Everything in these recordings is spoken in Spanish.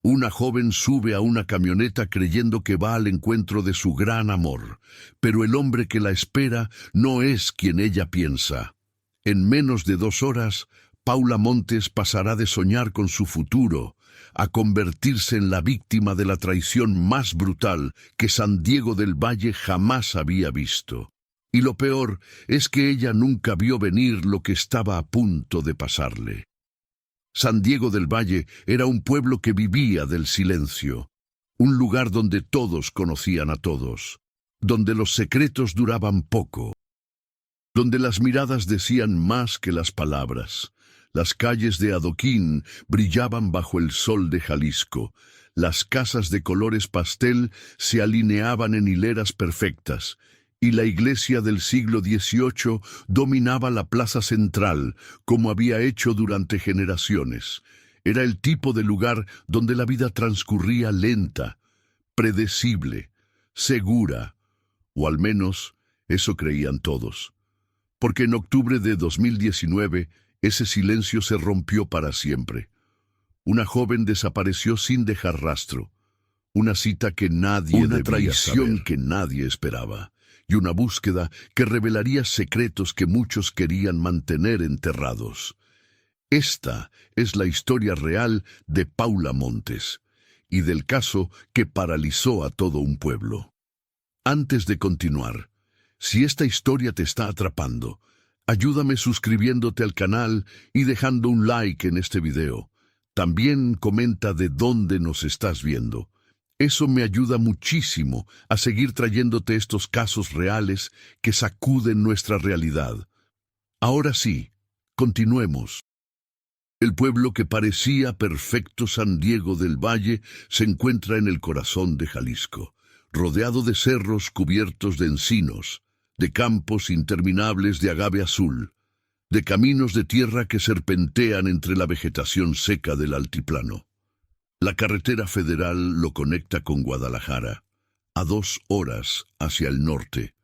Una joven sube a una camioneta creyendo que va al encuentro de su gran amor, pero el hombre que la espera no es quien ella piensa. En menos de 2 horas, Paula Montes pasará de soñar con su futuro a convertirse en la víctima de la traición más brutal que San Diego del Valle jamás había visto. Y lo peor es que ella nunca vio venir lo que estaba a punto de pasarle. San Diego del Valle era un pueblo que vivía del silencio, un lugar donde todos conocían a todos, donde los secretos duraban poco, donde las miradas decían más que las palabras. Las calles de adoquín brillaban bajo el sol de Jalisco. Las casas de colores pastel se alineaban en hileras perfectas, y la iglesia del siglo XVIII dominaba la plaza central, como había hecho durante generaciones. Era el tipo de lugar donde la vida transcurría lenta, predecible, segura, o al menos eso creían todos. Porque en octubre de 2019, ese silencio se rompió para siempre. Una joven desapareció sin dejar rastro. Una cita que nadie debía traición saber, que nadie esperaba. Y una búsqueda que revelaría secretos que muchos querían mantener enterrados. Esta es la historia real de Paula Montes, y del caso que paralizó a todo un pueblo. Antes de continuar, si esta historia te está atrapando, ayúdame suscribiéndote al canal y dejando un like en este video. También comenta de dónde nos estás viendo. Eso me ayuda muchísimo a seguir trayéndote estos casos reales que sacuden nuestra realidad. Ahora sí, continuemos. El pueblo que parecía perfecto San Diego del Valle se encuentra en el corazón de Jalisco, rodeado de cerros cubiertos de encinos, de campos interminables de agave azul, de caminos de tierra que serpentean entre la vegetación seca del altiplano. La carretera federal lo conecta con Guadalajara, a 2 horas hacia el norte.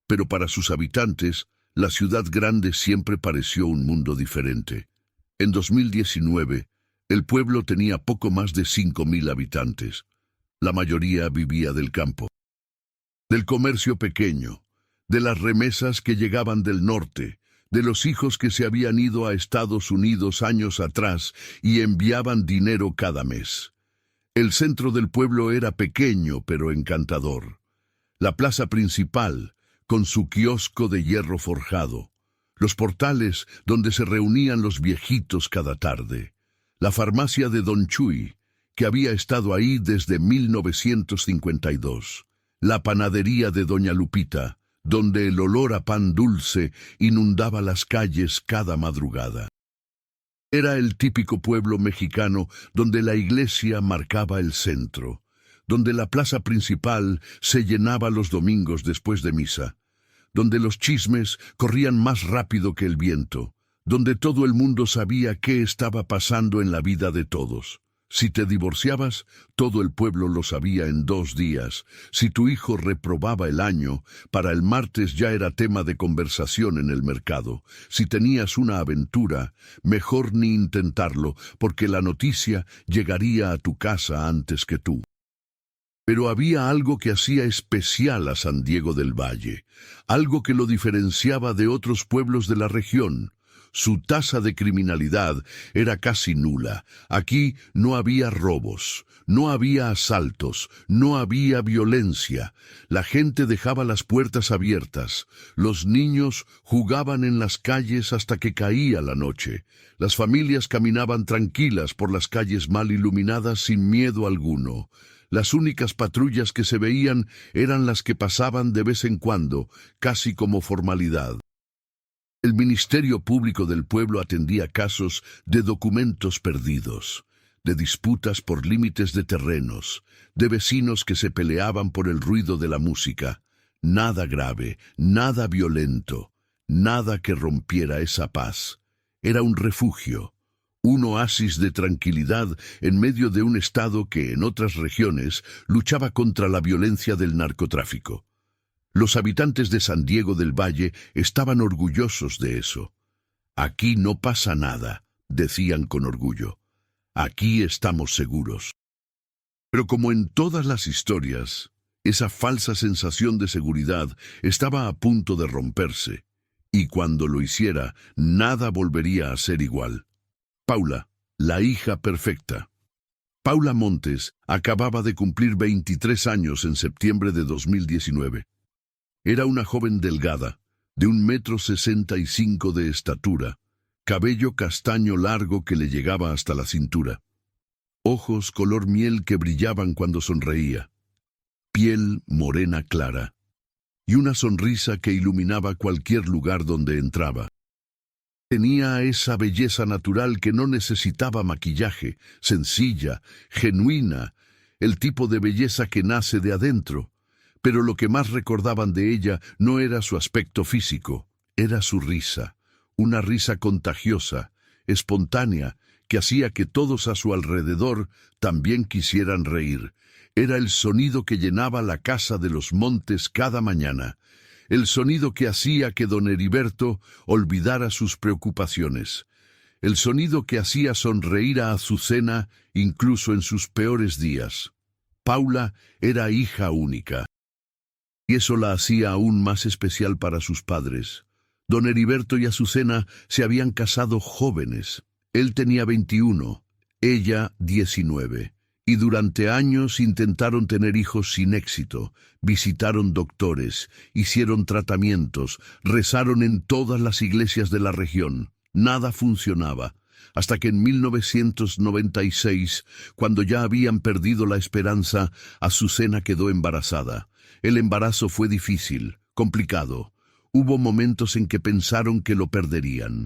Pero para sus habitantes, la ciudad grande siempre pareció un mundo diferente. En 2019, el pueblo tenía poco más de 5,000 habitantes. La mayoría vivía del campo, del comercio pequeño, de las remesas que llegaban del norte, de los hijos que se habían ido a Estados Unidos años atrás y enviaban dinero cada mes. El centro del pueblo era pequeño pero encantador. La plaza principal, con su kiosco de hierro forjado, los portales donde se reunían los viejitos cada tarde, la farmacia de Don Chuy, que había estado ahí desde 1952, la panadería de Doña Lupita, donde el olor a pan dulce inundaba las calles cada madrugada. Era el típico pueblo mexicano donde la iglesia marcaba el centro, donde la plaza principal se llenaba los domingos después de misa, donde los chismes corrían más rápido que el viento, donde todo el mundo sabía qué estaba pasando en la vida de todos. Si te divorciabas, todo el pueblo lo sabía en 2 días. Si tu hijo reprobaba el año, para el martes ya era tema de conversación en el mercado. Si tenías una aventura, mejor ni intentarlo, porque la noticia llegaría a tu casa antes que tú. Pero había algo que hacía especial a San Diego del Valle, algo que lo diferenciaba de otros pueblos de la región. Su tasa de criminalidad era casi nula. Aquí no había robos, no había asaltos, no había violencia. La gente dejaba las puertas abiertas. Los niños jugaban en las calles hasta que caía la noche. Las familias caminaban tranquilas por las calles mal iluminadas sin miedo alguno. Las únicas patrullas que se veían eran las que pasaban de vez en cuando, casi como formalidad. El Ministerio Público del pueblo atendía casos de documentos perdidos, de disputas por límites de terrenos, de vecinos que se peleaban por el ruido de la música. Nada grave, nada violento, nada que rompiera esa paz. Era un refugio, un oasis de tranquilidad en medio de un estado que en otras regiones luchaba contra la violencia del narcotráfico. Los habitantes de San Diego del Valle estaban orgullosos de eso. Aquí no pasa nada, decían con orgullo. Aquí estamos seguros. Pero como en todas las historias, esa falsa sensación de seguridad estaba a punto de romperse, y cuando lo hiciera, nada volvería a ser igual. Paula, la hija perfecta. Paula Montes acababa de cumplir 23 años en septiembre de 2019. Era una joven delgada, de 1,65 m de estatura, cabello castaño largo que le llegaba hasta la cintura, ojos color miel que brillaban cuando sonreía, piel morena clara, y una sonrisa que iluminaba cualquier lugar donde entraba. Tenía esa belleza natural que no necesitaba maquillaje, sencilla, genuina, el tipo de belleza que nace de adentro. Pero lo que más recordaban de ella no era su aspecto físico, era su risa, una risa contagiosa, espontánea, que hacía que todos a su alrededor también quisieran reír. Era el sonido que llenaba la casa de los Montes cada mañana, el sonido que hacía que don Heriberto olvidara sus preocupaciones, el sonido que hacía sonreír a Azucena incluso en sus peores días. Paula era hija única, y eso la hacía aún más especial para sus padres. Don Heriberto y Azucena se habían casado jóvenes. Él tenía 21, ella 19. Y durante años intentaron tener hijos sin éxito, visitaron doctores, hicieron tratamientos, rezaron en todas las iglesias de la región. Nada funcionaba, hasta que en 1996, cuando ya habían perdido la esperanza, Azucena quedó embarazada. El embarazo fue difícil, complicado. Hubo momentos en que pensaron que lo perderían.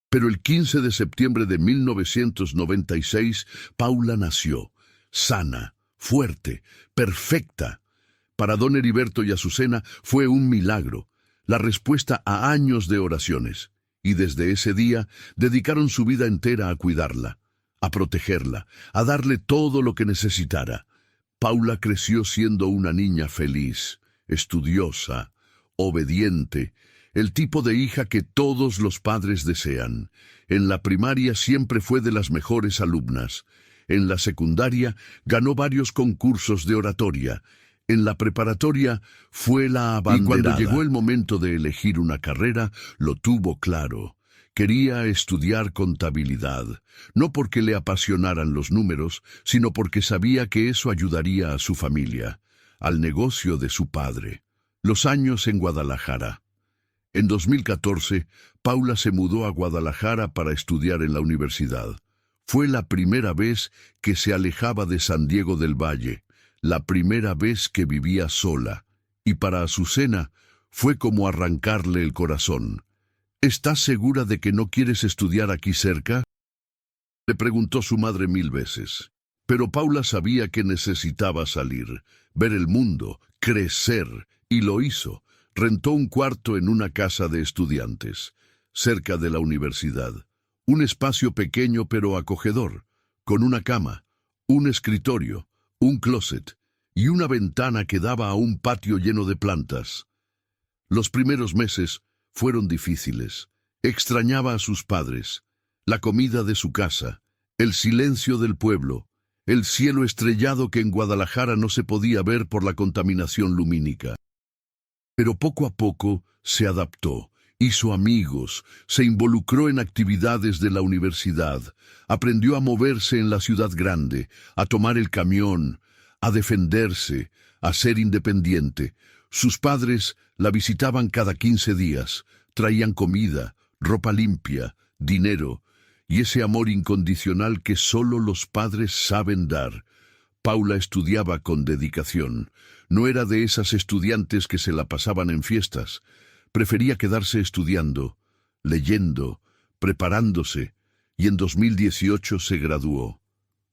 Pero el 15 de septiembre de 1996, Paula nació, sana, fuerte, perfecta. Para don Heriberto y Azucena fue un milagro, la respuesta a años de oraciones. Y desde ese día dedicaron su vida entera a cuidarla, a protegerla, a darle todo lo que necesitara. Paula creció siendo una niña feliz, estudiosa, obediente, el tipo de hija que todos los padres desean. En la primaria siempre fue de las mejores alumnas. En la secundaria ganó varios concursos de oratoria. En la preparatoria fue la abanderada. Y cuando llegó el momento de elegir una carrera, lo tuvo claro. Quería estudiar contabilidad, no porque le apasionaran los números, sino porque sabía que eso ayudaría a su familia, al negocio de su padre. Los años en Guadalajara. En 2014, Paula se mudó a Guadalajara para estudiar en la universidad. Fue la primera vez que se alejaba de San Diego del Valle, la primera vez que vivía sola, y para Azucena fue como arrancarle el corazón. ¿Estás segura de que no quieres estudiar aquí cerca?, le preguntó su madre 1000 veces. Pero Paula sabía que necesitaba salir, ver el mundo, crecer, y lo hizo. Rentó un cuarto en una casa de estudiantes, cerca de la universidad. Un espacio pequeño pero acogedor, con una cama, un escritorio, un closet y una ventana que daba a un patio lleno de plantas. Los primeros meses fueron difíciles. Extrañaba a sus padres, la comida de su casa, el silencio del pueblo, el cielo estrellado que en Guadalajara no se podía ver por la contaminación lumínica. Pero poco a poco se adaptó, hizo amigos, se involucró en actividades de la universidad, aprendió a moverse en la ciudad grande, a tomar el camión, a defenderse, a ser independiente. Sus padres la visitaban cada 15 días, traían comida, ropa limpia, dinero, y ese amor incondicional que solo los padres saben dar. Paula estudiaba con dedicación. No era de esas estudiantes que se la pasaban en fiestas. Prefería quedarse estudiando, leyendo, preparándose, y en 2018 se graduó,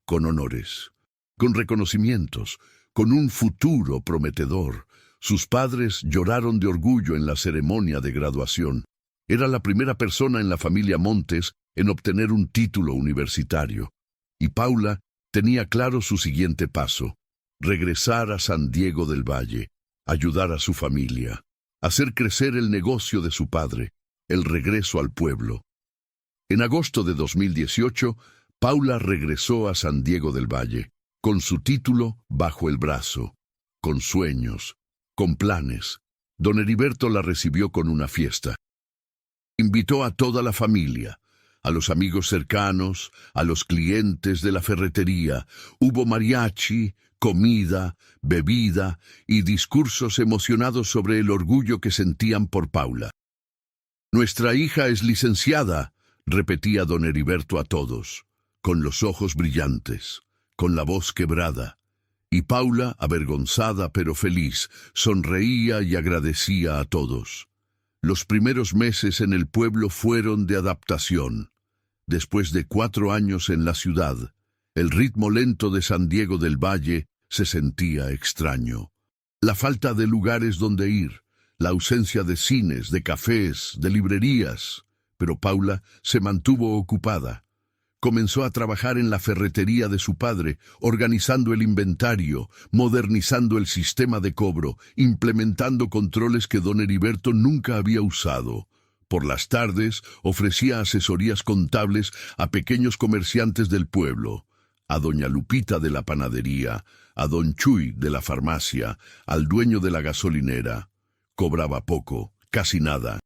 con honores, con reconocimientos, con un futuro prometedor. Sus padres lloraron de orgullo en la ceremonia de graduación. Era la primera persona en la familia Montes en obtener un título universitario. Y Paula tenía claro su siguiente paso: regresar a San Diego del Valle, ayudar a su familia, hacer crecer el negocio de su padre, el regreso al pueblo. En agosto de 2018, Paula regresó a San Diego del Valle. con su título bajo el brazo, con sueños, con planes. Don Heriberto la recibió con una fiesta. Invitó a toda la familia, a los amigos cercanos, a los clientes de la ferretería. Hubo mariachi, comida, bebida y discursos emocionados sobre el orgullo que sentían por Paula. «Nuestra hija es licenciada», repetía don Heriberto a todos, con los ojos brillantes, con la voz quebrada. Y Paula, avergonzada pero feliz, sonreía y agradecía a todos. Los primeros meses en el pueblo fueron de adaptación. Después de 4 años en la ciudad, el ritmo lento de San Diego del Valle se sentía extraño. La falta de lugares donde ir, la ausencia de cines, de cafés, de librerías. Pero Paula se mantuvo ocupada. Comenzó a trabajar en la ferretería de su padre, organizando el inventario, modernizando el sistema de cobro, implementando controles que don Heriberto nunca había usado. Por las tardes ofrecía asesorías contables a pequeños comerciantes del pueblo, a doña Lupita de la panadería, a don Chuy de la farmacia, al dueño de la gasolinera. Cobraba poco, casi nada.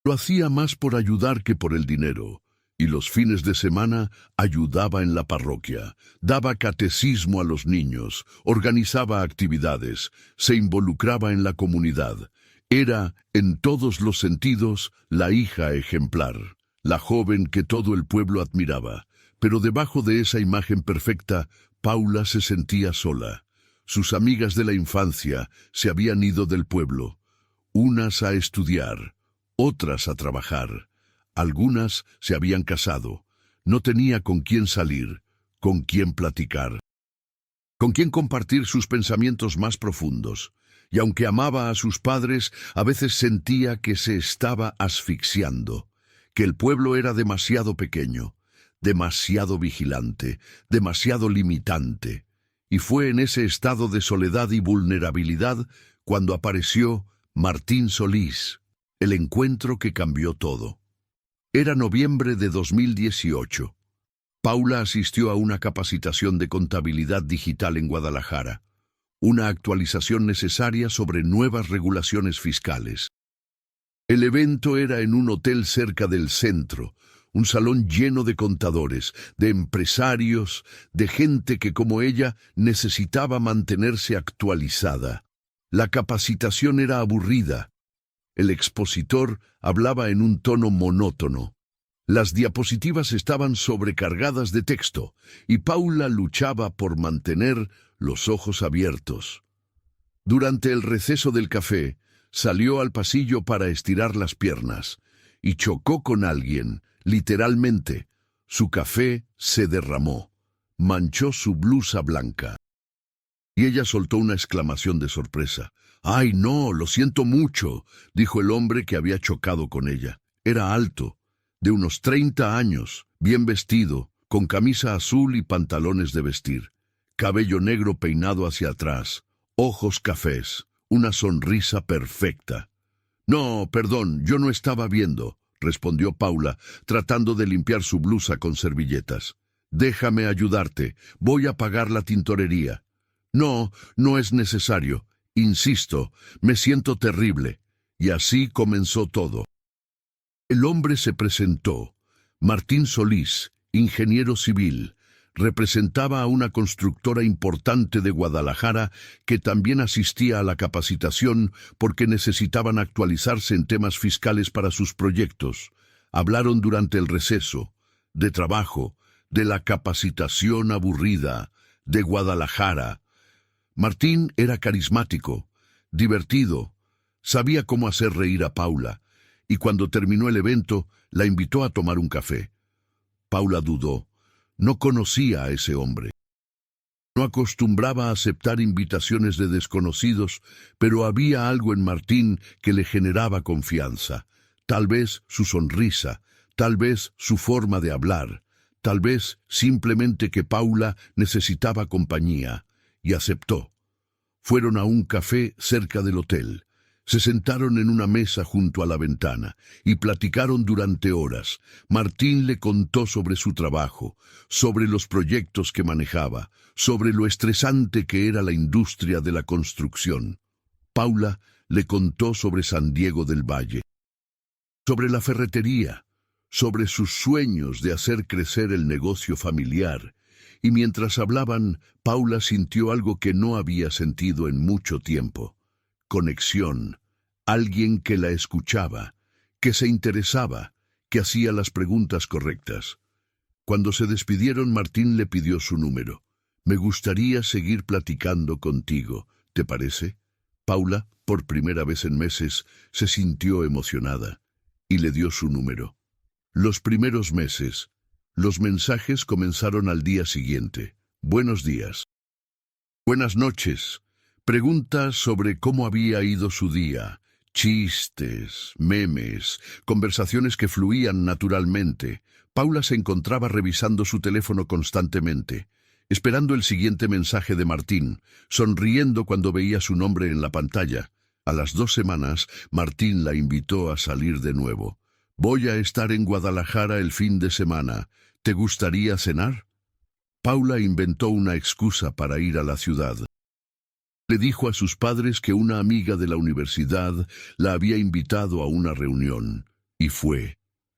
Lo hacía más por ayudar que por el dinero. Y los fines de semana ayudaba en la parroquia, daba catecismo a los niños, organizaba actividades, se involucraba en la comunidad. Era, en todos los sentidos, la hija ejemplar, la joven que todo el pueblo admiraba. Pero debajo de esa imagen perfecta, Paula se sentía sola. Sus amigas de la infancia se habían ido del pueblo, unas a estudiar, otras a trabajar. Algunas se habían casado. No tenía con quién salir, con quién platicar, con quién compartir sus pensamientos más profundos. Y aunque amaba a sus padres, a veces sentía que se estaba asfixiando, que el pueblo era demasiado pequeño, demasiado vigilante, demasiado limitante. Y fue en ese estado de soledad y vulnerabilidad cuando apareció Martín Solís, el encuentro que cambió todo. Era noviembre de 2018. Paula asistió a una capacitación de contabilidad digital en Guadalajara, una actualización necesaria sobre nuevas regulaciones fiscales. El evento era en un hotel cerca del centro, un salón lleno de contadores, de empresarios, de gente que como ella necesitaba mantenerse actualizada. La capacitación era aburrida. El expositor hablaba en un tono monótono. Las diapositivas estaban sobrecargadas de texto, y Paula luchaba por mantener los ojos abiertos. Durante el receso del café, salió al pasillo para estirar las piernas, y chocó con alguien, literalmente. Su café se derramó, manchó su blusa blanca. Y ella soltó una exclamación de sorpresa. «¡Ay, no! Lo siento mucho», dijo el hombre que había chocado con ella. Era alto, de unos 30 años, bien vestido, con camisa azul y pantalones de vestir, cabello negro peinado hacia atrás, ojos cafés, una sonrisa perfecta. «No, perdón, yo no estaba viendo», respondió Paula, tratando de limpiar su blusa con servilletas. «Déjame ayudarte, voy a pagar la tintorería». «No, no es necesario. Insisto, me siento terrible». Y así comenzó todo. El hombre se presentó. Martín Solís, ingeniero civil, representaba a una constructora importante de Guadalajara que también asistía a la capacitación porque necesitaban actualizarse en temas fiscales para sus proyectos. Hablaron durante el receso, de trabajo, de la capacitación aburrida, de Guadalajara. Martín era carismático, divertido, sabía cómo hacer reír a Paula, y cuando terminó el evento, la invitó a tomar un café. Paula dudó. No conocía a ese hombre. No acostumbraba a aceptar invitaciones de desconocidos, pero había algo en Martín que le generaba confianza. Tal vez su sonrisa, tal vez su forma de hablar, tal vez simplemente que Paula necesitaba compañía, y aceptó. Fueron a un café cerca del hotel. Se sentaron en una mesa junto a la ventana y platicaron durante horas. Martín le contó sobre su trabajo, sobre los proyectos que manejaba, sobre lo estresante que era la industria de la construcción. Paula le contó sobre San Diego del Valle, sobre la ferretería, sobre sus sueños de hacer crecer el negocio familiar. Y mientras hablaban, Paula sintió algo que no había sentido en mucho tiempo: conexión, alguien que la escuchaba, que se interesaba, que hacía las preguntas correctas. Cuando se despidieron, Martín le pidió su número. «Me gustaría seguir platicando contigo, ¿te parece?» Paula, por primera vez en meses, se sintió emocionada y le dio su número. Los primeros meses, los mensajes comenzaron al día siguiente. «Buenos días». «Buenas noches». Preguntas sobre cómo había ido su día, chistes, memes, conversaciones que fluían naturalmente. Paula se encontraba revisando su teléfono constantemente, esperando el siguiente mensaje de Martín, sonriendo cuando veía su nombre en la pantalla. A las 2 semanas, Martín la invitó a salir de nuevo. «Voy a estar en Guadalajara el fin de semana. ¿Te gustaría cenar?» Paula inventó una excusa para ir a la ciudad. Le dijo a sus padres que una amiga de la universidad la había invitado a una reunión, y fue.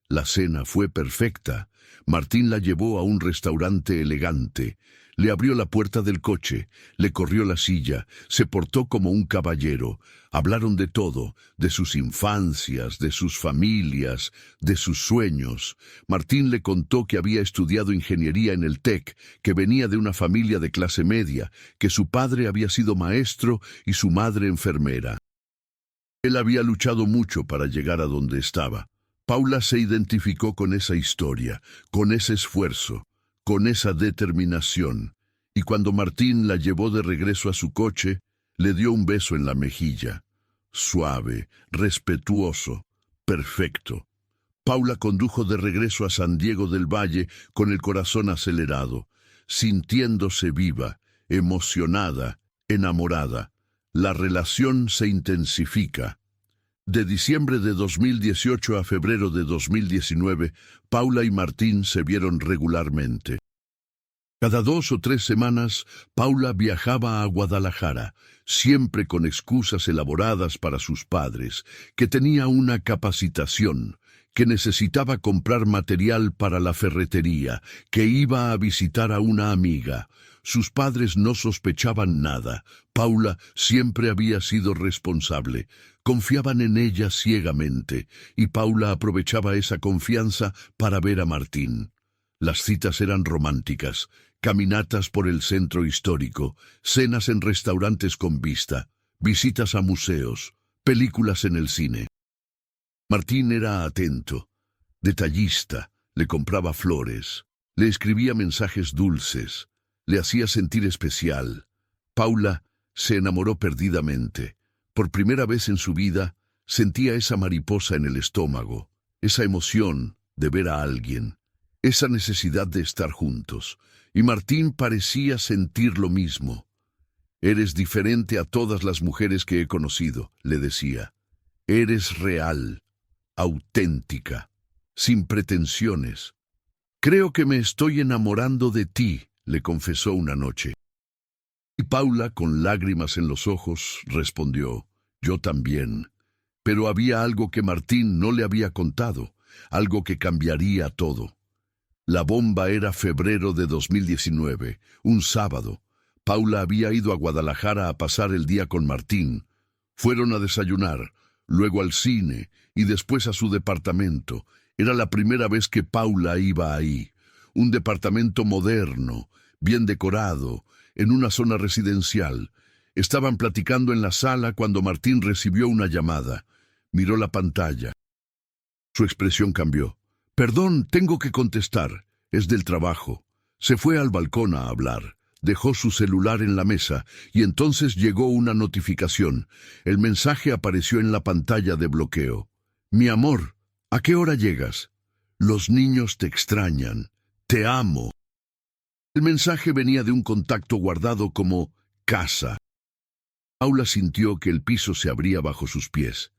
La cena fue perfecta. Martín la llevó a un restaurante elegante, le abrió la puerta del coche, le corrió la silla, se portó como un caballero. Hablaron de todo, de sus infancias, de sus familias, de sus sueños. Martín le contó que había estudiado ingeniería en el TEC, que venía de una familia de clase media, que su padre había sido maestro y su madre enfermera. Él había luchado mucho para llegar a donde estaba. Paula se identificó con esa historia, con ese esfuerzo, con esa determinación, y cuando Martín la llevó de regreso a su coche, le dio un beso en la mejilla. Suave, respetuoso, perfecto. Paula condujo de regreso a San Diego del Valle con el corazón acelerado, sintiéndose viva, emocionada, enamorada. La relación se intensifica. De diciembre de 2018 a febrero de 2019, Paula y Martín se vieron regularmente. Cada 2 o 3 semanas, Paula viajaba a Guadalajara, siempre con excusas elaboradas para sus padres, que tenía una capacitación, que necesitaba comprar material para la ferretería, que iba a visitar a una amiga. Sus padres no sospechaban nada. Paula siempre había sido responsable. Confiaban en ella ciegamente, y Paula aprovechaba esa confianza para ver a Martín. Las citas eran románticas, caminatas por el centro histórico, cenas en restaurantes con vista, visitas a museos, películas en el cine. Martín era atento, detallista, le compraba flores, le escribía mensajes dulces, le hacía sentir especial. Paula se enamoró perdidamente. Por primera vez en su vida, sentía esa mariposa en el estómago, esa emoción de ver a alguien, esa necesidad de estar juntos. Y Martín parecía sentir lo mismo. «Eres diferente a todas las mujeres que he conocido», le decía. «Eres real, auténtica, sin pretensiones. Creo que me estoy enamorando de ti», le confesó una noche. Y Paula, con lágrimas en los ojos, respondió: «Yo también». Pero había algo que Martín no le había contado, algo que cambiaría todo. La bomba era febrero de 2019, un sábado. Paula había ido a Guadalajara a pasar el día con Martín. Fueron a desayunar, luego al cine y después a su departamento. Era la primera vez que Paula iba ahí. Un departamento moderno, bien decorado, en una zona residencial. Estaban platicando en la sala cuando Martín recibió una llamada. Miró la pantalla. Su expresión cambió. «Perdón, tengo que contestar. Es del trabajo». Se fue al balcón a hablar. Dejó su celular en la mesa y entonces llegó una notificación. El mensaje apareció en la pantalla de bloqueo. «Mi amor, ¿a qué hora llegas? Los niños te extrañan. Te amo». El mensaje venía de un contacto guardado como casa. Paula sintió que el piso se abría bajo sus pies.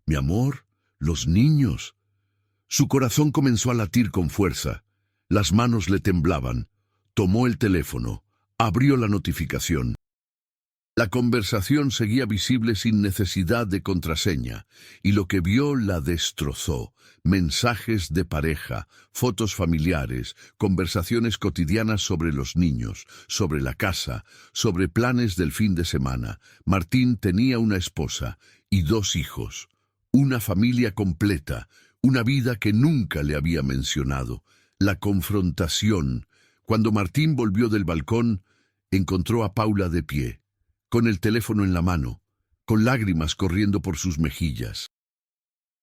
Mi amor, los niños. Su corazón comenzó a latir con fuerza. Las manos le temblaban. Tomó el teléfono. Abrió la notificación. La conversación seguía visible sin necesidad de contraseña, y lo que vio la destrozó. Mensajes de pareja, fotos familiares, conversaciones cotidianas sobre los niños, sobre la casa, sobre planes del fin de semana. Martín tenía una esposa y 2 hijos, una familia completa, una vida que nunca le había mencionado. La confrontación. Cuando Martín volvió del balcón, encontró a Paula de pie, con el teléfono en la mano, con lágrimas corriendo por sus mejillas,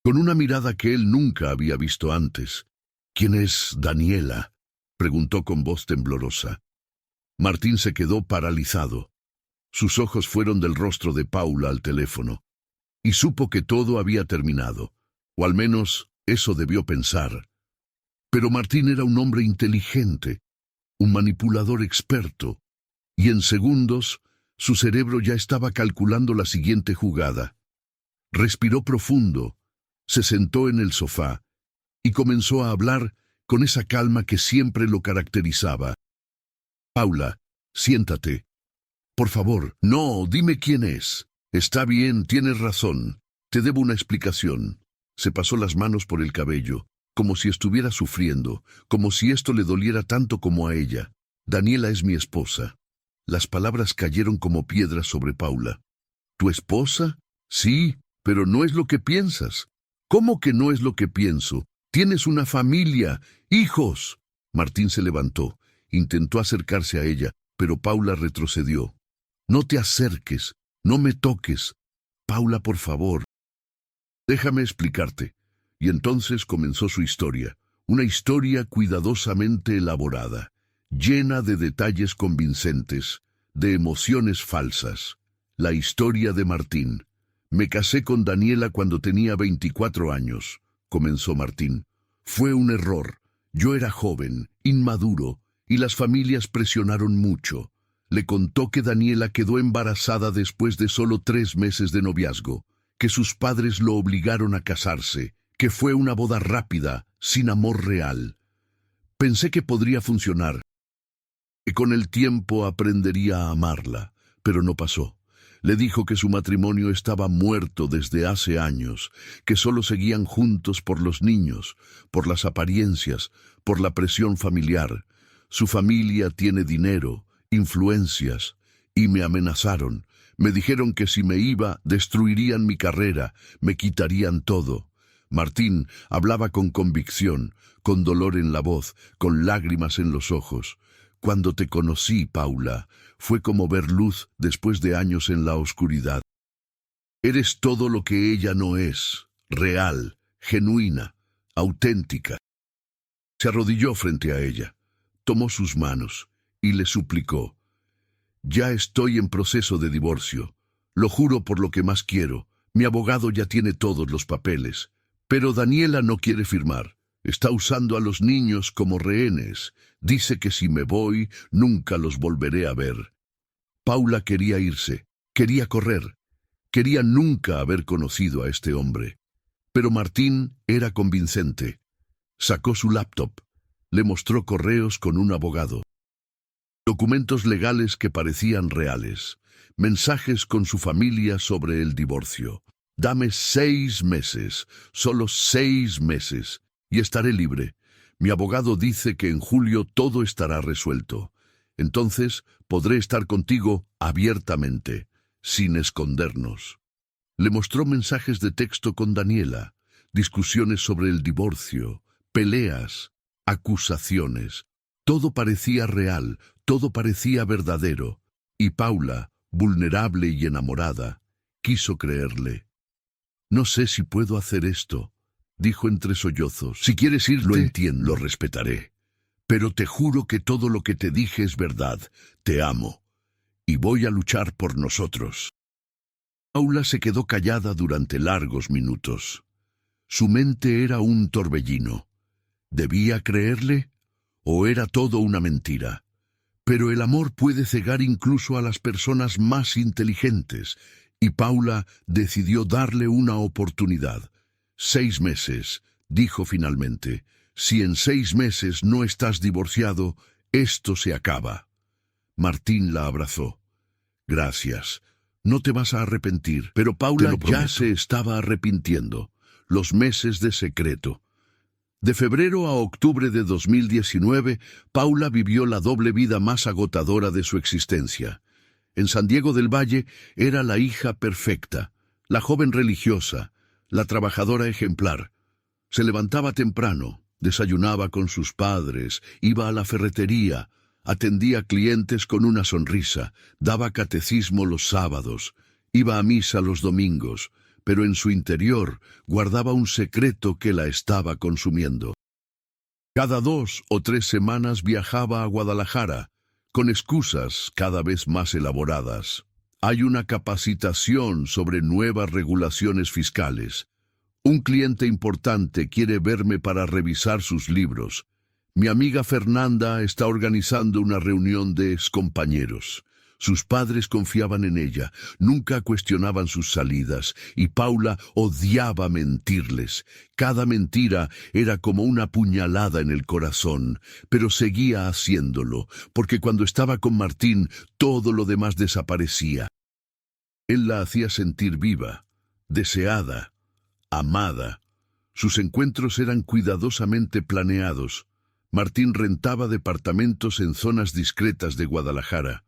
con una mirada que él nunca había visto antes. ¿Quién es Daniela?, preguntó con voz temblorosa. Martín se quedó paralizado. Sus ojos fueron del rostro de Paula al teléfono, y supo que todo había terminado, o al menos eso debió pensar. Pero Martín era un hombre inteligente, un manipulador experto, y en segundos su cerebro ya estaba calculando la siguiente jugada. Respiró profundo, se sentó en el sofá y comenzó a hablar con esa calma que siempre lo caracterizaba. Paula, siéntate. Por favor, no, dime quién es. Está bien, tienes razón. Te debo una explicación. Se pasó las manos por el cabello, como si estuviera sufriendo, como si esto le doliera tanto como a ella. Daniela es mi esposa. Las palabras cayeron como piedras sobre Paula. ¿Tu esposa? Sí, pero no es lo que piensas. ¿Cómo que no es lo que pienso? Tienes una familia, hijos. Martín se levantó, intentó acercarse a ella, pero Paula retrocedió. No te acerques, no me toques. Paula, por favor. Déjame explicarte. Y entonces comenzó su historia, una historia cuidadosamente elaborada, llena de detalles convincentes, de emociones falsas. La historia de Martín. Me casé con Daniela cuando tenía 24 años, comenzó Martín. Fue un error. Yo era joven, inmaduro, y las familias presionaron mucho. Le contó que Daniela quedó embarazada después de solo 3 meses de noviazgo, que sus padres lo obligaron a casarse, que fue una boda rápida, sin amor real. Pensé que podría funcionar, que con el tiempo aprendería a amarla, pero no pasó. Le dijo que su matrimonio estaba muerto desde hace años, que solo seguían juntos por los niños, por las apariencias, por la presión familiar. Su familia tiene dinero, influencias, y me amenazaron. Me dijeron que si me iba, destruirían mi carrera, me quitarían todo. Martín hablaba con convicción, con dolor en la voz, con lágrimas en los ojos. Cuando te conocí, Paula, fue como ver luz después de años en la oscuridad. Eres todo lo que ella no es, real, genuina, auténtica. Se arrodilló frente a ella, tomó sus manos y le suplicó. Ya estoy en proceso de divorcio. Lo juro por lo que más quiero. Mi abogado ya tiene todos los papeles. Pero Daniela no quiere firmar. Está usando a los niños como rehenes. Dice que si me voy, nunca los volveré a ver. Paula quería irse, quería correr, quería nunca haber conocido a este hombre. Pero Martín era convincente. Sacó su laptop, le mostró correos con un abogado. Documentos legales que parecían reales, mensajes con su familia sobre el divorcio. Dame 6 meses, solo 6 meses, y estaré libre. Mi abogado dice que en julio todo estará resuelto. Entonces podré estar contigo abiertamente, sin escondernos. Le mostró mensajes de texto con Daniela, discusiones sobre el divorcio, peleas, acusaciones. Todo parecía real, todo parecía verdadero, y Paula, vulnerable y enamorada, quiso creerle. No sé si puedo hacer esto, dijo entre sollozos. Si quieres irte, lo entiendo, lo respetaré. Pero te juro que todo lo que te dije es verdad. Te amo, y voy a luchar por nosotros. Paula se quedó callada durante largos minutos. Su mente era un torbellino. ¿Debía creerle? ¿O era todo una mentira? Pero el amor puede cegar incluso a las personas más inteligentes, y Paula decidió darle una oportunidad. 6 meses, dijo finalmente. Si en 6 meses no estás divorciado, esto se acaba. Martín la abrazó. Gracias. No te vas a arrepentir. Pero Paula ya se estaba arrepintiendo. Los meses de secreto. De febrero a octubre de 2019, Paula vivió la doble vida más agotadora de su existencia. En San Diego del Valle era la hija perfecta, la joven religiosa, la trabajadora ejemplar. Se levantaba temprano, desayunaba con sus padres, iba a la ferretería, atendía clientes con una sonrisa, daba catecismo los sábados, iba a misa los domingos, pero en su interior guardaba un secreto que la estaba consumiendo. Cada 2 o 3 semanas viajaba a Guadalajara, con excusas cada vez más elaboradas. Hay una capacitación sobre nuevas regulaciones fiscales. Un cliente importante quiere verme para revisar sus libros. Mi amiga Fernanda está organizando una reunión de excompañeros. Sus padres confiaban en ella, nunca cuestionaban sus salidas, y Paula odiaba mentirles. Cada mentira era como una puñalada en el corazón, pero seguía haciéndolo, porque cuando estaba con Martín, todo lo demás desaparecía. Él la hacía sentir viva, deseada, amada. Sus encuentros eran cuidadosamente planeados. Martín rentaba departamentos en zonas discretas de Guadalajara,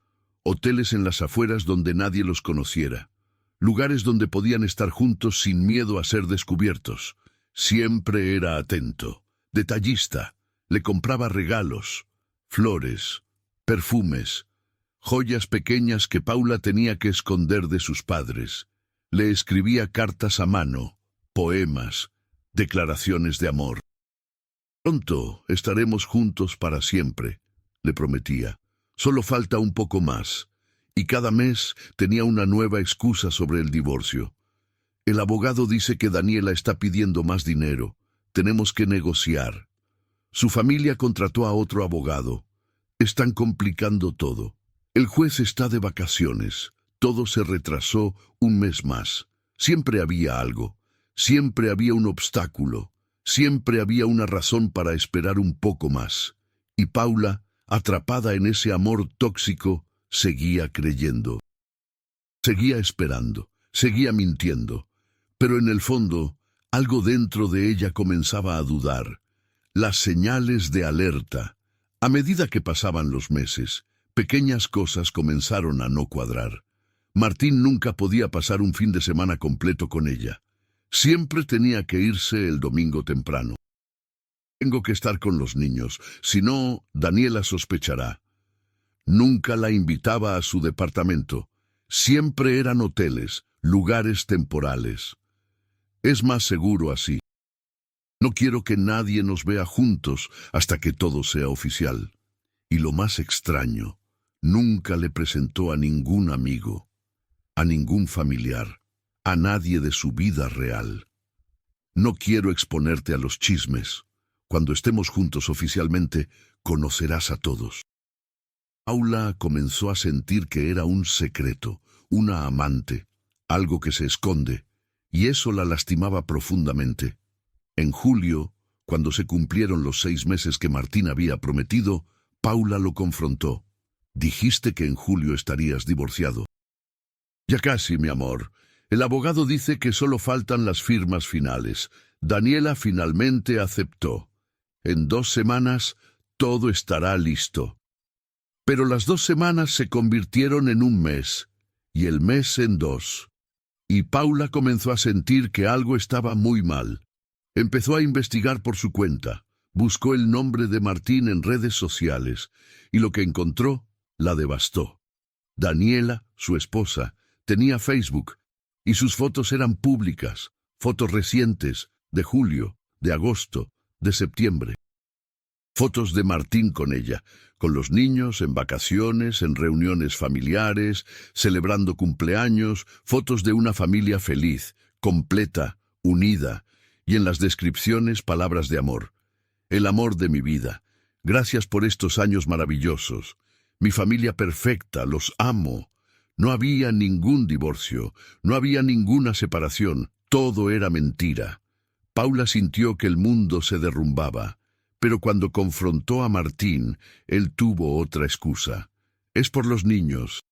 hoteles en las afueras donde nadie los conociera, lugares donde podían estar juntos sin miedo a ser descubiertos. Siempre era atento, detallista, le compraba regalos, flores, perfumes, joyas pequeñas que Paula tenía que esconder de sus padres. Le escribía cartas a mano, poemas, declaraciones de amor. Pronto estaremos juntos para siempre, le prometía. Solo falta un poco más, y cada mes tenía una nueva excusa sobre el divorcio. El abogado dice que Daniela está pidiendo más dinero. Tenemos que negociar. Su familia contrató a otro abogado. Están complicando todo. El juez está de vacaciones. Todo se retrasó un mes más. Siempre había algo. Siempre había un obstáculo. Siempre había una razón para esperar un poco más. Y Paula, atrapada en ese amor tóxico, seguía creyendo. Seguía esperando, seguía mintiendo, pero en el fondo, algo dentro de ella comenzaba a dudar. Las señales de alerta. A medida que pasaban los meses, pequeñas cosas comenzaron a no cuadrar. Martín nunca podía pasar un fin de semana completo con ella. Siempre tenía que irse el domingo temprano. Tengo que estar con los niños, si no, Daniela sospechará. Nunca la invitaba a su departamento. Siempre eran hoteles, lugares temporales. Es más seguro así. No quiero que nadie nos vea juntos hasta que todo sea oficial. Y lo más extraño, nunca le presentó a ningún amigo, a ningún familiar, a nadie de su vida real. No quiero exponerte a los chismes. Cuando estemos juntos oficialmente, conocerás a todos. Paula comenzó a sentir que era un secreto, una amante, algo que se esconde, y eso la lastimaba profundamente. En julio, cuando se cumplieron los 6 meses que Martín había prometido, Paula lo confrontó. Dijiste que en julio estarías divorciado. Ya casi, mi amor. El abogado dice que solo faltan las firmas finales. Daniela finalmente aceptó. En 2 semanas todo estará listo. Pero las 2 semanas se convirtieron en un mes, y el mes en 2. Y Paula comenzó a sentir que algo estaba muy mal. Empezó a investigar por su cuenta, buscó el nombre de Martín en redes sociales, y lo que encontró la devastó. Daniela, su esposa, tenía Facebook, y sus fotos eran públicas, fotos recientes, de julio, de agosto, de septiembre. Fotos de Martín con ella, con los niños, en vacaciones, en reuniones familiares, celebrando cumpleaños, fotos de una familia feliz, completa, unida, y en las descripciones palabras de amor. El amor de mi vida. Gracias por estos años maravillosos. Mi familia perfecta, los amo. No había ningún divorcio, no había ninguna separación, todo era mentira. Paula sintió que el mundo se derrumbaba, pero cuando confrontó a Martín, él tuvo otra excusa. Es por los niños.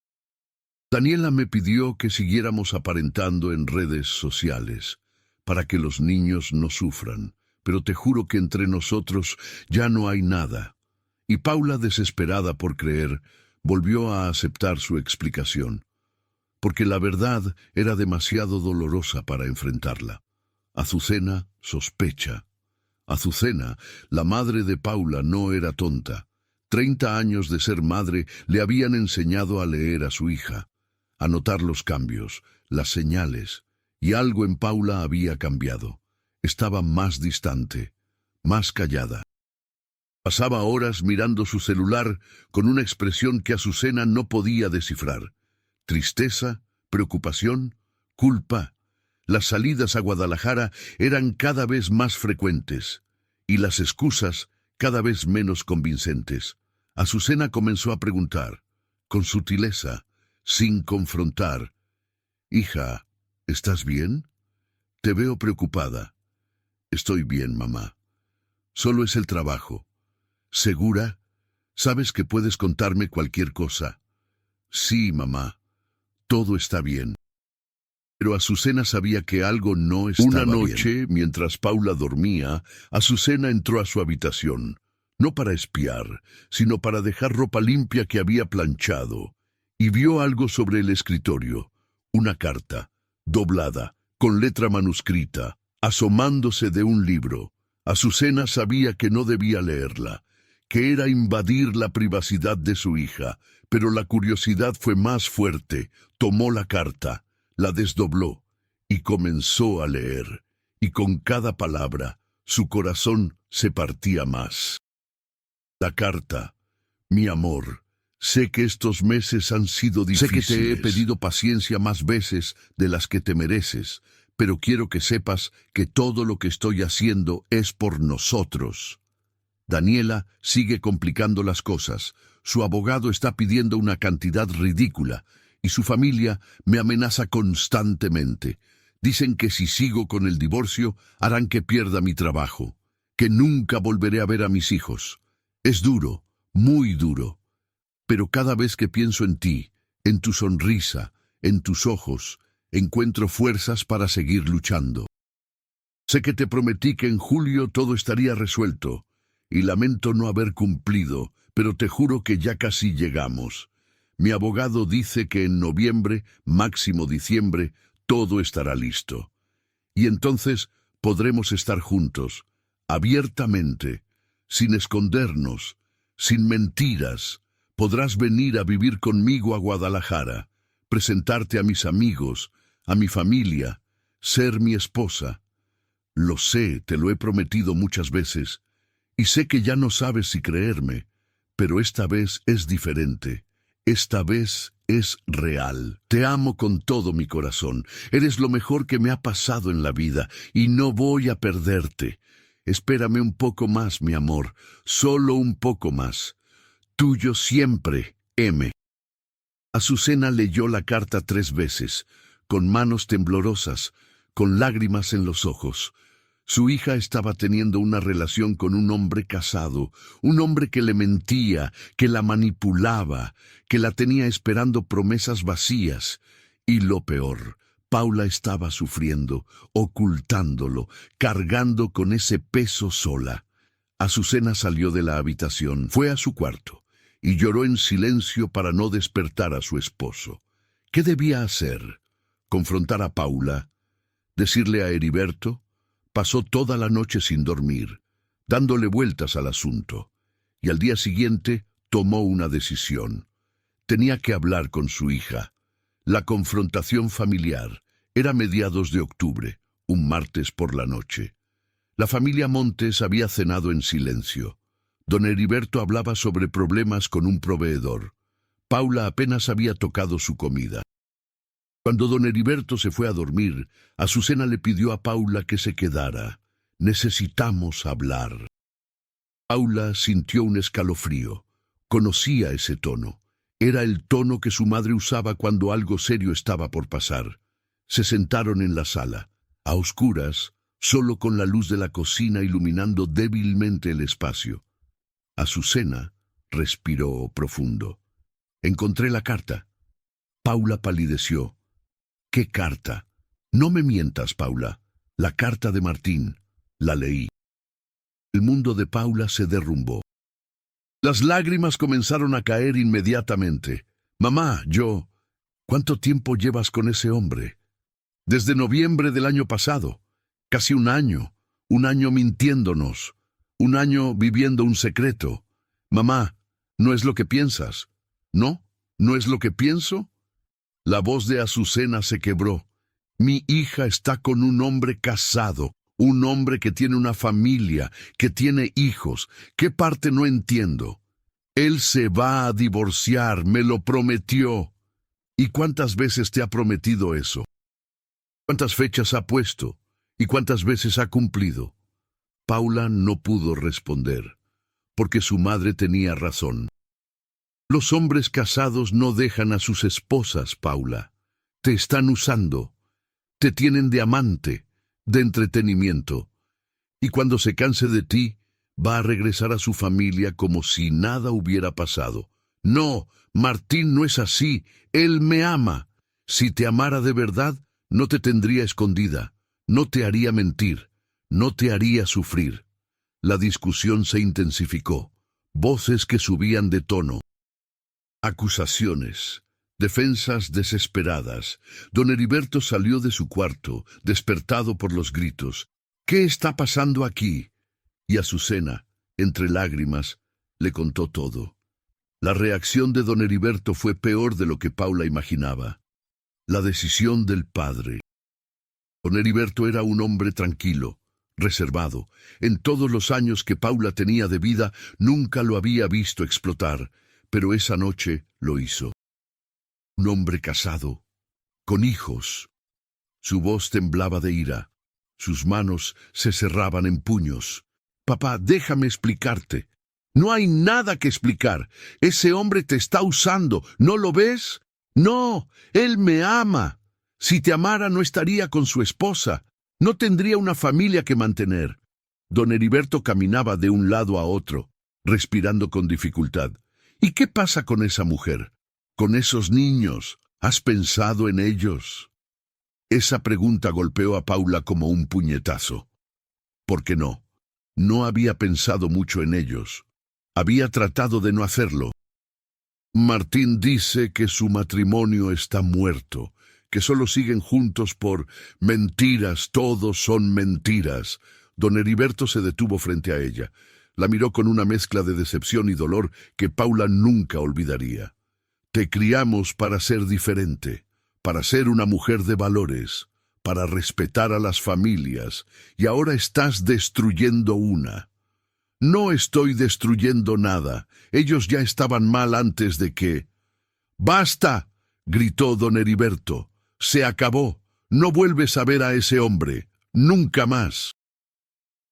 Daniela me pidió que siguiéramos aparentando en redes sociales, para que los niños no sufran, pero te juro que entre nosotros ya no hay nada. Y Paula, desesperada por creer, volvió a aceptar su explicación, porque la verdad era demasiado dolorosa para enfrentarla. Azucena sospecha. Azucena, la madre de Paula, no era tonta. 30 años de ser madre le habían enseñado a leer a su hija, a notar los cambios, las señales, y algo en Paula había cambiado. Estaba más distante, más callada. Pasaba horas mirando su celular con una expresión que Azucena no podía descifrar. Tristeza, preocupación, culpa. Las salidas a Guadalajara eran cada vez más frecuentes y las excusas cada vez menos convincentes. Azucena comenzó a preguntar, con sutileza, sin confrontar: «Hija, ¿estás bien? Te veo preocupada». «Estoy bien, mamá. Solo es el trabajo». «¿Segura? ¿Sabes que puedes contarme cualquier cosa?» «Sí, mamá. Todo está bien». Pero Azucena sabía que algo no estaba bien. Una noche, mientras Paula dormía, Azucena entró a su habitación, no para espiar, sino para dejar ropa limpia que había planchado, y vio algo sobre el escritorio, una carta, doblada, con letra manuscrita, asomándose de un libro. Azucena sabía que no debía leerla, que era invadir la privacidad de su hija, pero la curiosidad fue más fuerte. Tomó la carta, la desdobló y comenzó a leer, y con cada palabra su corazón se partía más. La carta: «Mi amor, sé que estos meses han sido difíciles. Sé que te he pedido paciencia más veces de las que te mereces, pero quiero que sepas que todo lo que estoy haciendo es por nosotros». Daniela sigue complicando las cosas. Su abogado está pidiendo una cantidad ridícula, y su familia me amenaza constantemente. Dicen que si sigo con el divorcio, harán que pierda mi trabajo, que nunca volveré a ver a mis hijos. Es duro, muy duro. Pero cada vez que pienso en ti, en tu sonrisa, en tus ojos, encuentro fuerzas para seguir luchando. Sé que te prometí que en julio todo estaría resuelto, y lamento no haber cumplido, pero te juro que ya casi llegamos. Mi abogado dice que en noviembre, máximo diciembre, todo estará listo. Y entonces podremos estar juntos, abiertamente, sin escondernos, sin mentiras. Podrás venir a vivir conmigo a Guadalajara, presentarte a mis amigos, a mi familia, ser mi esposa. Lo sé, te lo he prometido muchas veces, y sé que ya no sabes si creerme, pero esta vez es diferente. Esta vez es real. Te amo con todo mi corazón. Eres lo mejor que me ha pasado en la vida y no voy a perderte. Espérame un poco más, mi amor, solo un poco más. Tuyo siempre, M. Azucena leyó la carta 3 veces, con manos temblorosas, con lágrimas en los ojos. Su hija estaba teniendo una relación con un hombre casado, un hombre que le mentía, que la manipulaba, que la tenía esperando promesas vacías. Y lo peor, Paula estaba sufriendo, ocultándolo, cargando con ese peso sola. Azucena salió de la habitación, fue a su cuarto, y lloró en silencio para no despertar a su esposo. ¿Qué debía hacer? ¿Confrontar a Paula? ¿Decirle a Heriberto? Pasó toda la noche sin dormir, dándole vueltas al asunto, y al día siguiente tomó una decisión. Tenía que hablar con su hija. La confrontación familiar era mediados de octubre, un martes por la noche. La familia Montes había cenado en silencio. Don Heriberto hablaba sobre problemas con un proveedor. Paula apenas había tocado su comida. Cuando don Heriberto se fue a dormir, Azucena le pidió a Paula que se quedara. «Necesitamos hablar». Paula sintió un escalofrío, Conocía ese tono. Era el tono que su madre usaba cuando algo serio estaba por pasar. Se sentaron en la sala, a oscuras, solo con la luz de la cocina iluminando débilmente el espacio. Azucena respiró profundo. Encontré la carta. Paula palideció. ¿Qué carta? No me mientas, Paula. La carta de Martín. La leí. El mundo de Paula se derrumbó. Las lágrimas comenzaron a caer inmediatamente. Mamá, ¿cuánto tiempo llevas con ese hombre? Desde noviembre del año pasado. Casi un año mintiéndonos. Un año viviendo un secreto. Mamá, ¿no es lo que piensas? ¿No? ¿No es lo que pienso? La voz de Azucena se quebró. Mi hija está con un hombre casado, un hombre que tiene una familia, que tiene hijos. ¿Qué parte no entiendo? Él se va a divorciar, me lo prometió. ¿Y cuántas veces te ha prometido eso? ¿Cuántas fechas ha puesto? ¿Y cuántas veces ha cumplido? Paula no pudo responder, porque su madre tenía razón. Los hombres casados no dejan a sus esposas, Paula. Te están usando. Te tienen de amante, de entretenimiento. Y cuando se canse de ti, va a regresar a su familia como si nada hubiera pasado. No, Martín no es así. Él me ama. Si te amara de verdad, no te tendría escondida. No te haría mentir. No te haría sufrir. La discusión se intensificó. Voces que subían de tono. Acusaciones. Defensas desesperadas. Don Heriberto salió de su cuarto, despertado por los gritos. ¿Qué está pasando aquí? Y Azucena, entre lágrimas, le contó todo. La reacción de don Heriberto fue peor de lo que Paula imaginaba. La decisión del padre. Don Heriberto era un hombre tranquilo, reservado. En todos los años que Paula tenía de vida, nunca lo había visto explotar, pero esa noche lo hizo. Un hombre casado, con hijos. Su voz temblaba de ira. Sus manos se cerraban en puños. Papá, déjame explicarte. No hay nada que explicar. Ese hombre te está usando. ¿No lo ves? No, él me ama. Si te amara no estaría con su esposa. No tendría una familia que mantener. Don Heriberto caminaba de un lado a otro, respirando con dificultad. ¿Y qué pasa con esa mujer? ¿Con esos niños? ¿Has pensado en ellos? Esa pregunta golpeó a Paula como un puñetazo. ¿Por qué no? No había pensado mucho en ellos. Había tratado de no hacerlo. Martín dice que su matrimonio está muerto, que solo siguen juntos por mentiras, todos son mentiras. Don Heriberto se detuvo frente a ella. La miró con una mezcla de decepción y dolor que Paula nunca olvidaría. Te criamos para ser diferente, para ser una mujer de valores, para respetar a las familias, y ahora estás destruyendo una. No estoy destruyendo nada. Ellos ya estaban mal antes de que... ¡Basta!, gritó don Heriberto. Se acabó. No vuelves a ver a ese hombre. Nunca más.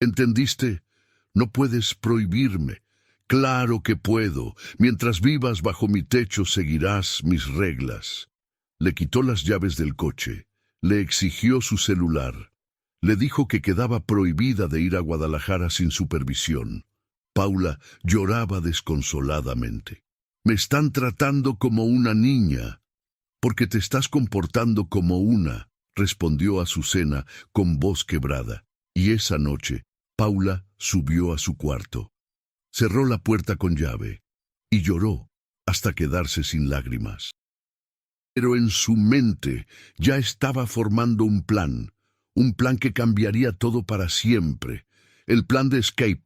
¿Entendiste? No puedes prohibirme. Claro que puedo. Mientras vivas bajo mi techo seguirás mis reglas. Le quitó las llaves del coche. Le exigió su celular. Le dijo que quedaba prohibida de ir a Guadalajara sin supervisión. Paula lloraba desconsoladamente. Me están tratando como una niña. Porque te estás comportando como una, respondió Azucena con voz quebrada. Y esa noche, Paula subió a su cuarto. Cerró la puerta con llave y lloró hasta quedarse sin lágrimas. Pero en su mente ya estaba formando un plan que cambiaría todo para siempre, el plan de escape.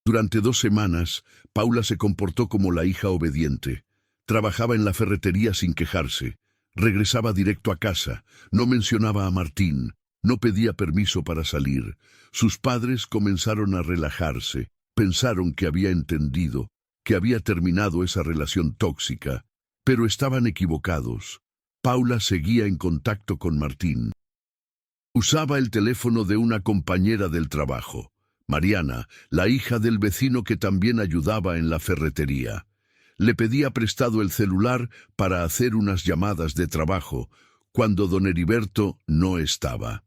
Durante 2 semanas, Paula se comportó como la hija obediente. Trabajaba en la ferretería sin quejarse, regresaba directo a casa, no mencionaba a Martín, no pedía permiso para salir. Sus padres comenzaron a relajarse. Pensaron que había entendido, que había terminado esa relación tóxica, pero estaban equivocados. Paula seguía en contacto con Martín. Usaba el teléfono de una compañera del trabajo, Mariana, la hija del vecino que también ayudaba en la ferretería. Le pedía prestado el celular para hacer unas llamadas de trabajo, cuando don Heriberto no estaba.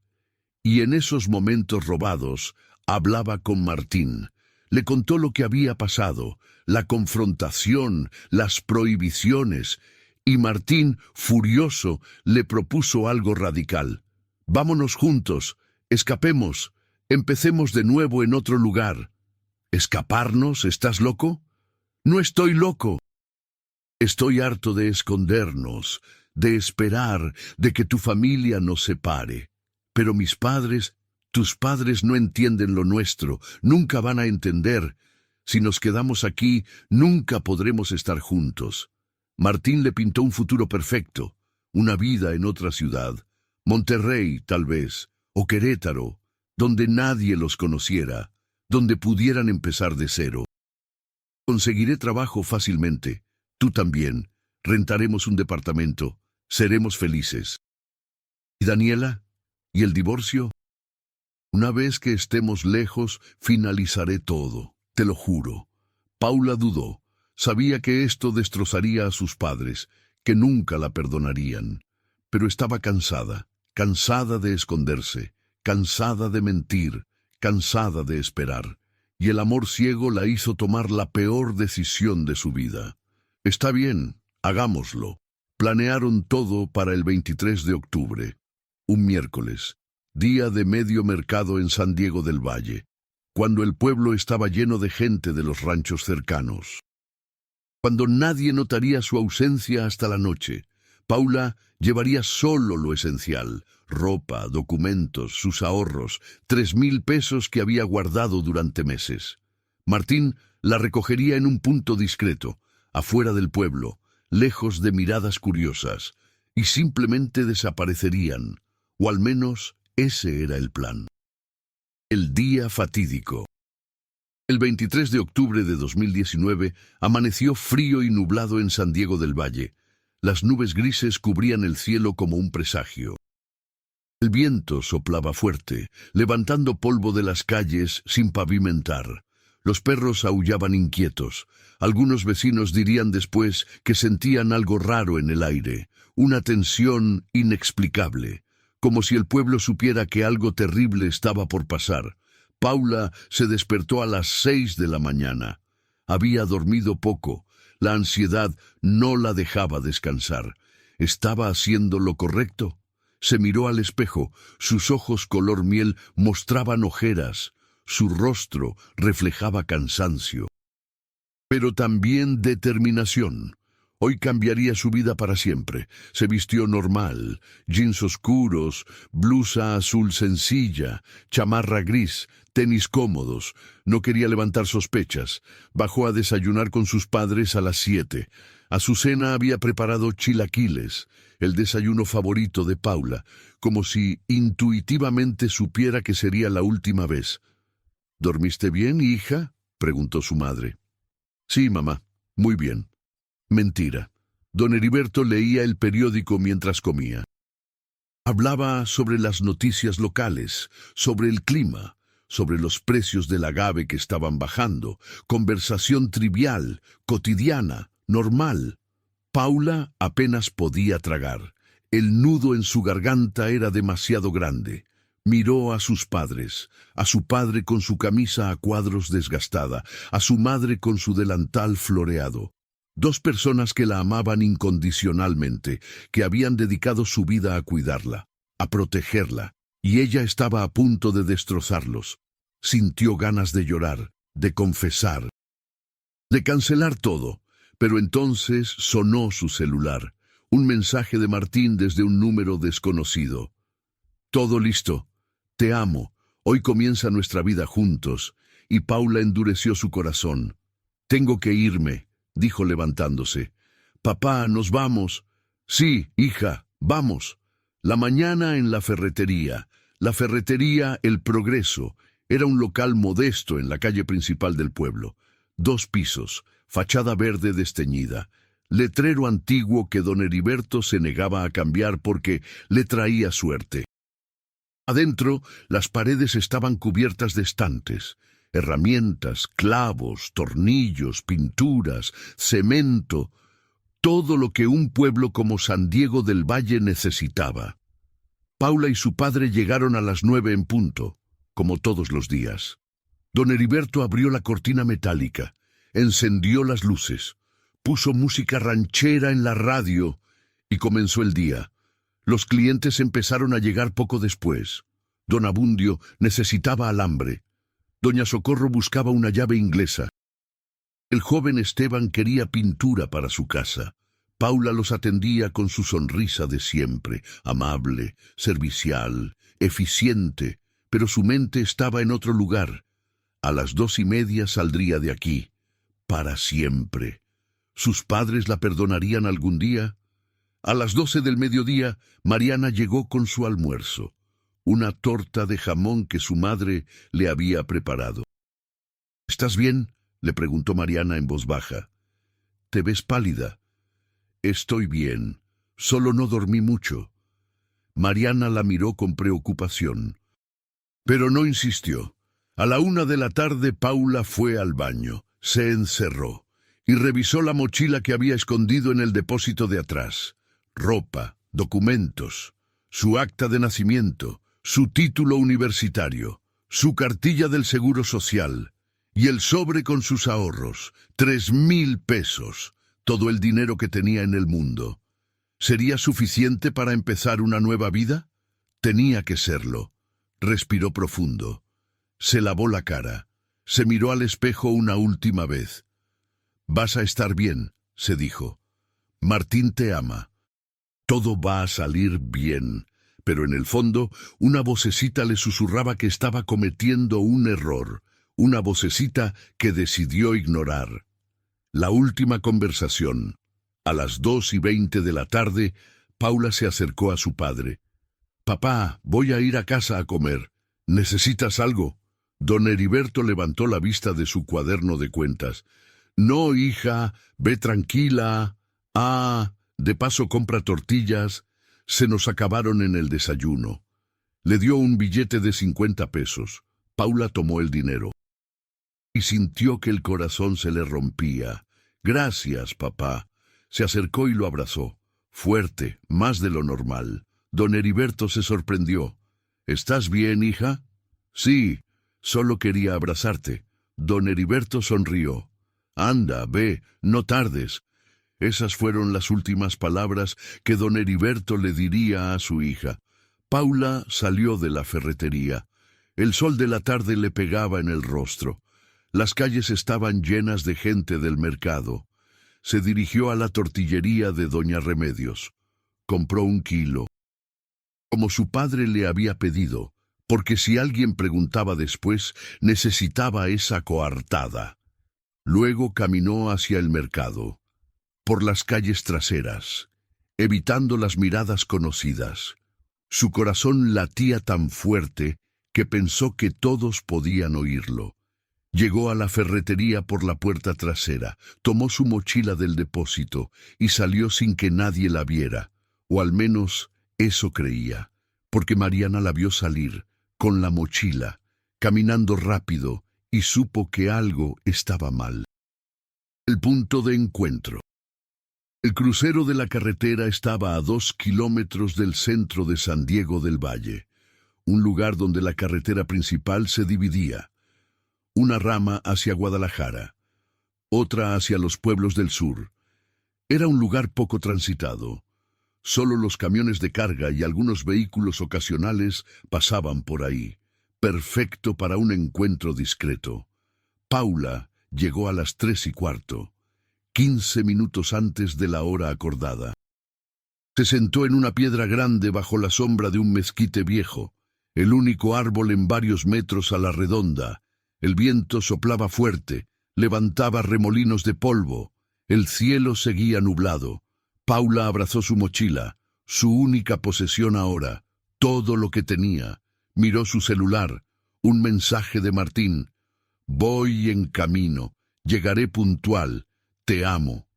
Y en esos momentos robados, hablaba con Martín. Le contó lo que había pasado, la confrontación, las prohibiciones, y Martín, furioso, le propuso algo radical. «Vámonos juntos, escapemos, empecemos de nuevo en otro lugar». «¿Escaparnos? ¿Estás loco?» «No estoy loco. Estoy harto de escondernos, de esperar, de que tu familia nos separe. Pero mis padres, tus padres no entienden lo nuestro, nunca van a entender. Si nos quedamos aquí, nunca podremos estar juntos». Martín le pintó un futuro perfecto, una vida en otra ciudad, Monterrey, tal vez, o Querétaro, donde nadie los conociera, donde pudieran empezar de cero. «Conseguiré trabajo fácilmente, tú también, rentaremos un departamento, seremos felices». «¿Y Daniela? ¿Y el divorcio?» «Una vez que estemos lejos, finalizaré todo, te lo juro». Paula dudó. Sabía que esto destrozaría a sus padres, que nunca la perdonarían. Pero estaba cansada, cansada de esconderse, cansada de mentir, cansada de esperar. Y el amor ciego la hizo tomar la peor decisión de su vida. «Está bien, hagámoslo». Planearon todo para el 23 de octubre, un miércoles, día de medio mercado en San Diego del Valle, cuando el pueblo estaba lleno de gente de los ranchos cercanos. Cuando nadie notaría su ausencia hasta la noche, Paula llevaría solo lo esencial: ropa, documentos, sus ahorros, 3,000 pesos que había guardado durante meses. Martín la recogería en un punto discreto, afuera del pueblo, lejos de miradas curiosas, y simplemente desaparecerían, o al menos ese era el plan. El día fatídico. El 23 de octubre de 2019 amaneció frío y nublado en San Diego del Valle. Las nubes grises cubrían el cielo como un presagio. El viento soplaba fuerte, levantando polvo de las calles sin pavimentar. Los perros aullaban inquietos. Algunos vecinos dirían después que sentían algo raro en el aire, una tensión inexplicable, como si el pueblo supiera que algo terrible estaba por pasar. Paula se despertó a las 6 de la mañana. Había dormido poco. La ansiedad no la dejaba descansar. ¿Estaba haciendo lo correcto? Se miró al espejo. Sus ojos color miel mostraban ojeras. Su rostro reflejaba cansancio, pero también determinación. Hoy cambiaría su vida para siempre. Se vistió normal, jeans oscuros, blusa azul sencilla, chamarra gris, tenis cómodos. No quería levantar sospechas. Bajó a desayunar con sus padres a las 7. A su cena había preparado chilaquiles, el desayuno favorito de Paula, como si intuitivamente supiera que sería la última vez. «¿Dormiste bien, hija?», preguntó su madre. «Sí, mamá, muy bien». Mentira. Don Heriberto leía el periódico mientras comía. Hablaba sobre las noticias locales, sobre el clima, sobre los precios del agave que estaban bajando. Conversación trivial, cotidiana, normal. Paula apenas podía tragar. El nudo en su garganta era demasiado grande. Miró a sus padres, a su padre con su camisa a cuadros desgastada, a su madre con su delantal floreado. Dos personas que la amaban incondicionalmente, que habían dedicado su vida a cuidarla, a protegerla, y ella estaba a punto de destrozarlos. Sintió ganas de llorar, de confesar, de cancelar todo, pero entonces sonó su celular, un mensaje de Martín desde un número desconocido. «Todo listo. Te amo. Hoy comienza nuestra vida juntos». Y Paula endureció su corazón. «Tengo que irme», dijo levantándose. «Papá, ¿nos vamos?» «Sí, hija, vamos». La mañana en la ferretería. La ferretería El Progreso era un local modesto en la calle principal del pueblo. 2 pisos, fachada verde desteñida, letrero antiguo que don Heriberto se negaba a cambiar porque le traía suerte. Adentro, las paredes estaban cubiertas de estantes, herramientas, clavos, tornillos, pinturas, cemento, todo lo que un pueblo como San Diego del Valle necesitaba. Paula y su padre llegaron a las 9 en punto, como todos los días. Don Heriberto abrió la cortina metálica, encendió las luces, puso música ranchera en la radio y comenzó el día. Los clientes empezaron a llegar poco después. Don Abundio necesitaba alambre. Doña Socorro buscaba una llave inglesa. El joven Esteban quería pintura para su casa. Paula los atendía con su sonrisa de siempre, amable, servicial, eficiente, pero su mente estaba en otro lugar. A las 2:30 saldría de aquí, para siempre. ¿Sus padres la perdonarían algún día? A las 12 del mediodía, Mariana llegó con su almuerzo, una torta de jamón que su madre le había preparado. ¿Estás bien?, le preguntó Mariana en voz baja. «Te ves pálida». «Estoy bien, solo no dormí mucho». Mariana la miró con preocupación, pero no insistió. A la 1 de la tarde Paula fue al baño, se encerró y revisó la mochila que había escondido en el depósito de atrás. Ropa, documentos, su acta de nacimiento, su título universitario, su cartilla del Seguro Social y el sobre con sus ahorros, 3,000 pesos, todo el dinero que tenía en el mundo. ¿Sería suficiente para empezar una nueva vida? Tenía que serlo. Respiró profundo. Se lavó la cara. Se miró al espejo una última vez. «Vas a estar bien», se dijo. «Martín te ama. Todo va a salir bien». Pero en el fondo, una vocecita le susurraba que estaba cometiendo un error, una vocecita que decidió ignorar. La última conversación. A las 2:20 de la tarde, Paula se acercó a su padre. «Papá, voy a ir a casa a comer. ¿Necesitas algo?» Don Heriberto levantó la vista de su cuaderno de cuentas. «No, hija, ve tranquila. De paso compra tortillas. Se nos acabaron en el desayuno». Le dio un billete de 50 pesos. Paula tomó el dinero y sintió que el corazón se le rompía. «Gracias, papá». Se acercó y lo abrazó, fuerte, más de lo normal. Don Heriberto se sorprendió. «¿Estás bien, hija?» «Sí, solo quería abrazarte». Don Heriberto sonrió. «Anda, ve, no tardes». Esas fueron las últimas palabras que don Heriberto le diría a su hija. Paula salió de la ferretería. El sol de la tarde le pegaba en el rostro. Las calles estaban llenas de gente del mercado. Se dirigió a la tortillería de doña Remedios. Compró 1 kilo, como su padre le había pedido, porque si alguien preguntaba después, necesitaba esa coartada. Luego caminó hacia el mercado, por las calles traseras, evitando las miradas conocidas. Su corazón latía tan fuerte que pensó que todos podían oírlo. Llegó a la ferretería por la puerta trasera, tomó su mochila del depósito y salió sin que nadie la viera, o al menos eso creía, porque Mariana la vio salir, con la mochila, caminando rápido, y supo que algo estaba mal. El punto de encuentro. El crucero de la carretera estaba a 2 kilómetros del centro de San Diego del Valle, un lugar donde la carretera principal se dividía. Una rama hacia Guadalajara, otra hacia los pueblos del sur. Era un lugar poco transitado. Solo los camiones de carga y algunos vehículos ocasionales pasaban por ahí, perfecto para un encuentro discreto. Paula llegó a las 3:15, 15 minutos antes de la hora acordada. Se sentó en una piedra grande bajo la sombra de un mezquite viejo, el único árbol en varios metros a la redonda. El viento soplaba fuerte, levantaba remolinos de polvo. El cielo seguía nublado. Paula abrazó su mochila, su única posesión ahora, todo lo que tenía. Miró su celular, un mensaje de Martín. «Voy en camino, llegaré puntual, te amo».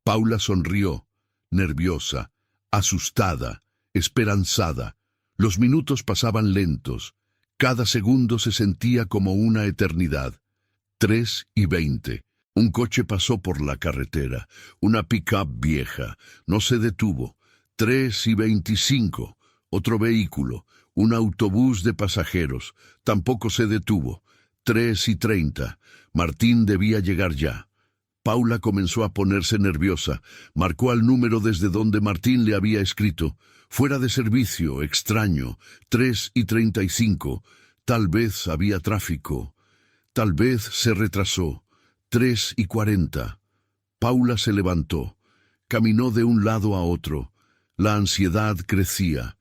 Paula sonrió, nerviosa, asustada, esperanzada. Los minutos pasaban lentos. Cada segundo se sentía como una eternidad. 3:20. Un coche pasó por la carretera. Una pick-up vieja. No se detuvo. 3:25. Otro vehículo. Un autobús de pasajeros. Tampoco se detuvo. 3:30. Martín debía llegar ya. Paula comenzó a ponerse nerviosa. Marcó al número desde donde Martín le había escrito. Fuera de servicio, extraño. 3:35. Tal vez había tráfico. Tal vez se retrasó. 3:40. Paula se levantó. Caminó de un lado a otro. La ansiedad crecía.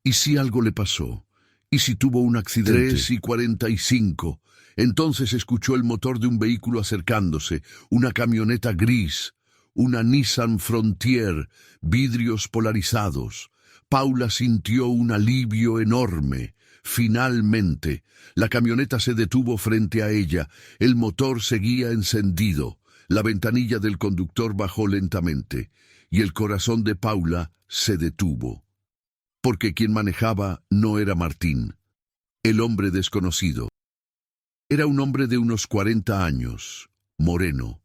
¿Y si algo le pasó? ¿Y si tuvo un accidente? 3:45. Entonces escuchó el motor de un vehículo acercándose, una camioneta gris, una Nissan Frontier, vidrios polarizados. Paula sintió un alivio enorme. Finalmente, la camioneta se detuvo frente a ella. El motor seguía encendido. La ventanilla del conductor bajó lentamente, y el corazón de Paula se detuvo. Porque quien manejaba no era Martín, el hombre desconocido. Era un hombre de unos 40 años, moreno,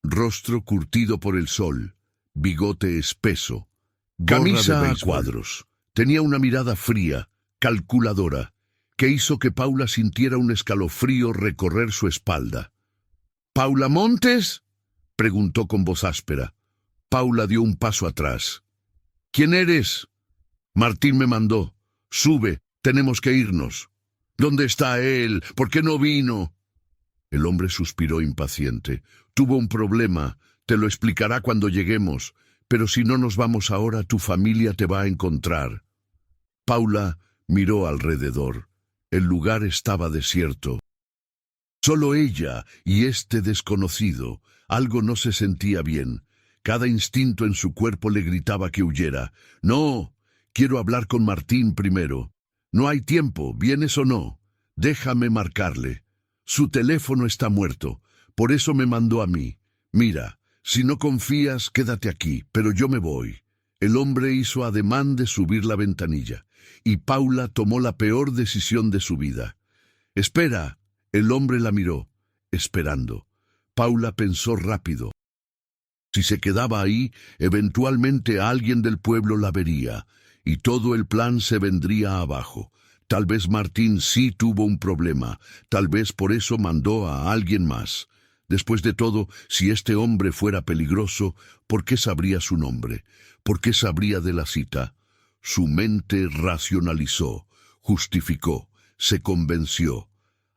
rostro curtido por el sol, bigote espeso, camisa a cuadros. Tenía una mirada fría, calculadora, que hizo que Paula sintiera un escalofrío recorrer su espalda. —¿Paula Montes? —preguntó con voz áspera. Paula dio un paso atrás. —¿Quién eres? —Martín me mandó. Sube, tenemos que irnos. —¿Dónde está él? ¿Por qué no vino? El hombre suspiró impaciente. Tuvo un problema. Te lo explicará cuando lleguemos. Pero si no nos vamos ahora, tu familia te va a encontrar. Paula miró alrededor. El lugar estaba desierto. Solo ella y este desconocido. Algo no se sentía bien. Cada instinto en su cuerpo le gritaba que huyera. —No, quiero hablar con Martín primero. No hay tiempo, ¿vienes o no? Déjame marcarle. Su teléfono está muerto, por eso me mandó a mí. Mira, si no confías, quédate aquí, pero yo me voy. El hombre hizo ademán de subir la ventanilla, y Paula tomó la peor decisión de su vida. —Espera. El hombre la miró, esperando. Paula pensó rápido. Si se quedaba ahí, eventualmente alguien del pueblo la vería, y todo el plan se vendría abajo. Tal vez Martín sí tuvo un problema, tal vez por eso mandó a alguien más. Después de todo, si este hombre fuera peligroso, ¿por qué sabría su nombre? ¿Por qué sabría de la cita? Su mente racionalizó, justificó, se convenció.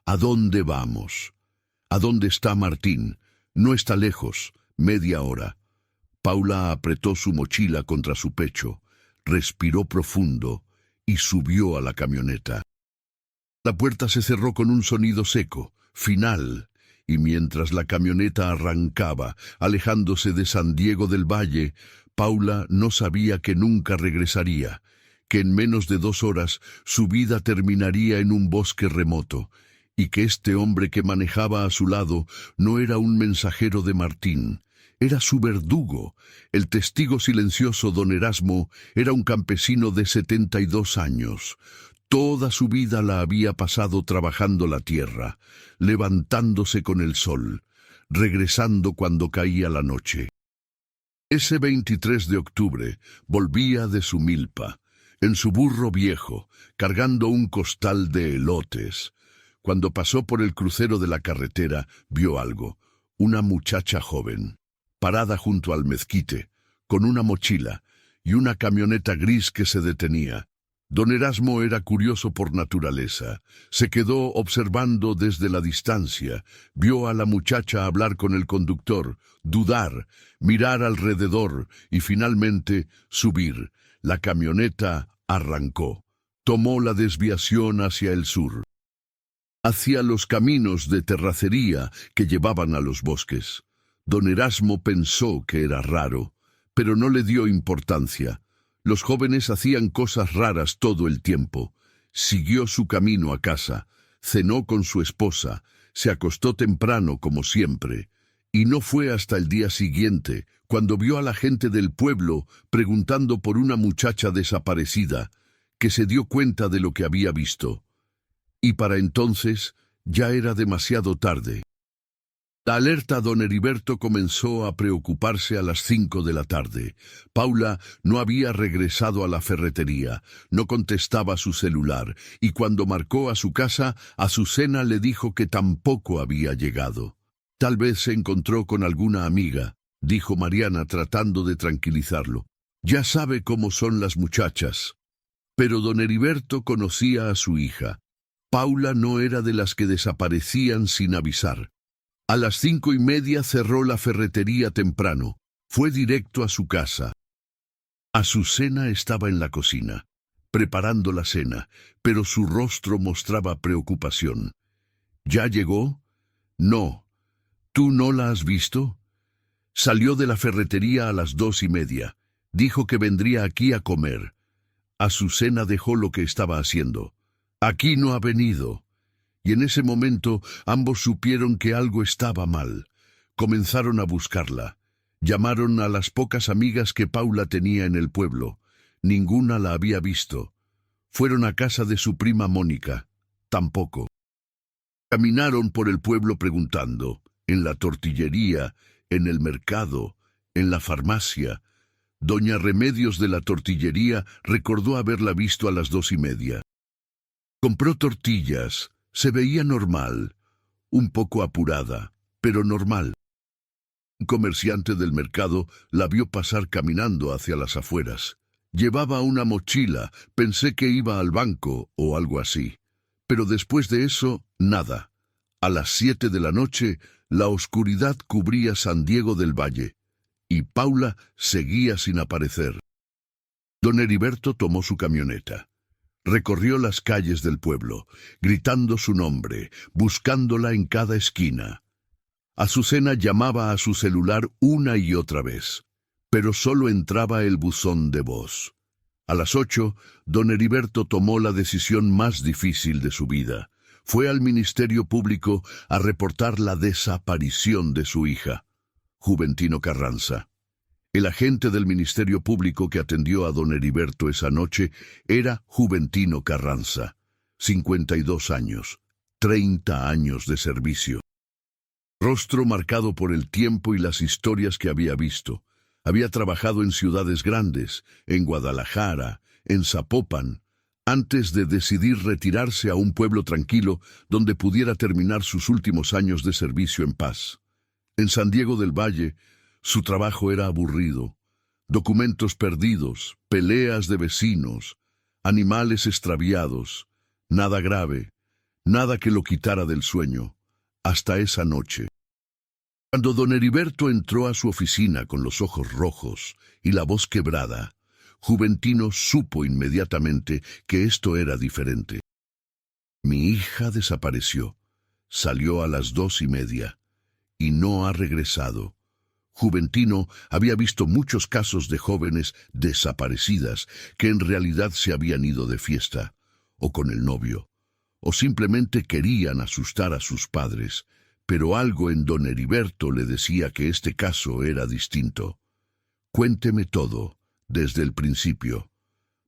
¿A dónde vamos? ¿A dónde está Martín? No está lejos, media hora. Paula apretó su mochila contra su pecho. Respiró profundo y subió a la camioneta. La puerta se cerró con un sonido seco, final, y mientras la camioneta arrancaba, alejándose de San Diego del Valle, Paula no sabía que nunca regresaría, que en menos de 2 horas su vida terminaría en un bosque remoto, y que este hombre que manejaba a su lado no era un mensajero de Martín. Era su verdugo. El testigo silencioso don Erasmo era un campesino de 72 años. Toda su vida la había pasado trabajando la tierra, levantándose con el sol, regresando cuando caía la noche. Ese 23 de octubre volvía de su milpa, en su burro viejo, cargando un costal de elotes. Cuando pasó por el crucero de la carretera, vio algo, una muchacha joven, parada junto al mezquite, con una mochila y una camioneta gris que se detenía. Don Erasmo era curioso por naturaleza. Se quedó observando desde la distancia, vio a la muchacha hablar con el conductor, dudar, mirar alrededor y finalmente subir. La camioneta arrancó. Tomó la desviación hacia el sur, hacia los caminos de terracería que llevaban a los bosques. Don Erasmo pensó que era raro, pero no le dio importancia. Los jóvenes hacían cosas raras todo el tiempo. Siguió su camino a casa, cenó con su esposa, se acostó temprano como siempre, y no fue hasta el día siguiente, cuando vio a la gente del pueblo preguntando por una muchacha desaparecida, que se dio cuenta de lo que había visto. Y para entonces ya era demasiado tarde. La alerta don Heriberto comenzó a preocuparse a las 5 de la tarde. Paula no había regresado a la ferretería, no contestaba su celular, y cuando marcó a su casa, Azucena le dijo que tampoco había llegado. Tal vez se encontró con alguna amiga, dijo Mariana tratando de tranquilizarlo. Ya sabe cómo son las muchachas. Pero don Heriberto conocía a su hija. Paula no era de las que desaparecían sin avisar. A las 5:30 cerró la ferretería temprano. Fue directo a su casa. Azucena estaba en la cocina, preparando la cena, pero su rostro mostraba preocupación. ¿Ya llegó? No. ¿Tú no la has visto? Salió de la ferretería a las 2:30. Dijo que vendría aquí a comer. Azucena dejó lo que estaba haciendo. Aquí no ha venido. Y en ese momento ambos supieron que algo estaba mal. Comenzaron a buscarla. Llamaron a las pocas amigas que Paula tenía en el pueblo. Ninguna la había visto. Fueron a casa de su prima Mónica. Tampoco. Caminaron por el pueblo preguntando, en la tortillería, en el mercado, en la farmacia. Doña Remedios de la tortillería recordó haberla visto a las 2:30. Compró tortillas. Se veía normal, un poco apurada, pero normal. Un comerciante del mercado la vio pasar caminando hacia las afueras. Llevaba una mochila, pensé que iba al banco o algo así. Pero después de eso, nada. A las 7 de la noche, la oscuridad cubría San Diego del Valle, y Paula seguía sin aparecer. Don Heriberto tomó su camioneta. Recorrió las calles del pueblo, gritando su nombre, buscándola en cada esquina. Azucena llamaba a su celular una y otra vez, pero solo entraba el buzón de voz. A las 8, don Heriberto tomó la decisión más difícil de su vida. Fue al Ministerio Público a reportar la desaparición de su hija, Juventino Carranza. El agente del Ministerio Público que atendió a don Heriberto esa noche era Juventino Carranza, 52 años, 30 años de servicio. Rostro marcado por el tiempo y las historias que había visto. Había trabajado en ciudades grandes, en Guadalajara, en Zapopan, antes de decidir retirarse a un pueblo tranquilo donde pudiera terminar sus últimos años de servicio en paz. En San Diego del Valle, su trabajo era aburrido. Documentos perdidos, peleas de vecinos, animales extraviados, nada grave, nada que lo quitara del sueño, hasta esa noche. Cuando don Heriberto entró a su oficina con los ojos rojos y la voz quebrada, Juventino supo inmediatamente que esto era diferente. Mi hija desapareció, salió a las 2:30 y no ha regresado. Juventino había visto muchos casos de jóvenes desaparecidas que en realidad se habían ido de fiesta, o con el novio, o simplemente querían asustar a sus padres, pero algo en don Heriberto le decía que este caso era distinto. Cuénteme todo, desde el principio.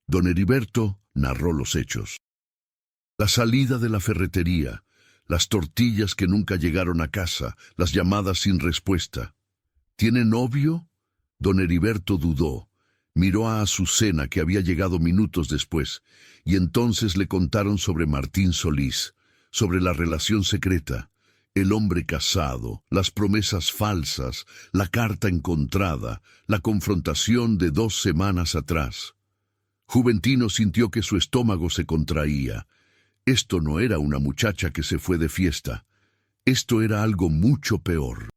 Don Heriberto narró los hechos. La salida de la ferretería, las tortillas que nunca llegaron a casa, las llamadas sin respuesta. ¿Tiene novio? Don Heriberto dudó. Miró a Azucena, que había llegado minutos después, y entonces le contaron sobre Martín Solís, sobre la relación secreta, el hombre casado, las promesas falsas, la carta encontrada, la confrontación de 2 semanas atrás. Juventino sintió que su estómago se contraía. Esto no era una muchacha que se fue de fiesta. Esto era algo mucho peor.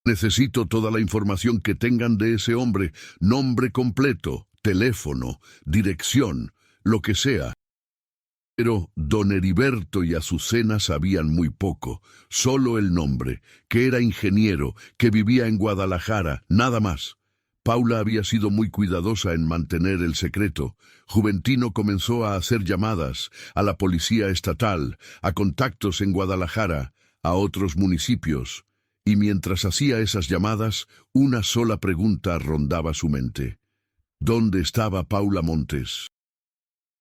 Necesito toda la información que tengan de ese hombre, nombre completo, teléfono, dirección, lo que sea. Pero don Heriberto y Azucena sabían muy poco, solo el nombre, que era ingeniero, que vivía en Guadalajara, nada más. Paula había sido muy cuidadosa en mantener el secreto. Juventino comenzó a hacer llamadas a la policía estatal, a contactos en Guadalajara, a otros municipios. Y mientras hacía esas llamadas, una sola pregunta rondaba su mente. ¿Dónde estaba Paula Montes?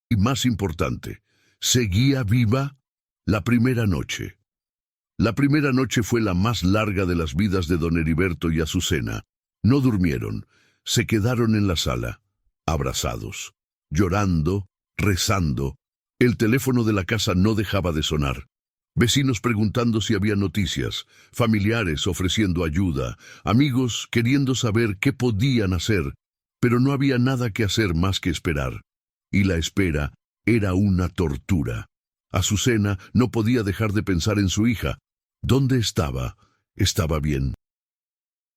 Y más importante, ¿seguía viva? La primera noche. La primera noche fue la más larga de las vidas de don Heriberto y Azucena. No durmieron, se quedaron en la sala, abrazados, llorando, rezando. El teléfono de la casa no dejaba de sonar. Vecinos preguntando si había noticias, familiares ofreciendo ayuda, amigos queriendo saber qué podían hacer, pero no había nada que hacer más que esperar. Y la espera era una tortura. Azucena no podía dejar de pensar en su hija. ¿Dónde estaba? ¿Estaba bien?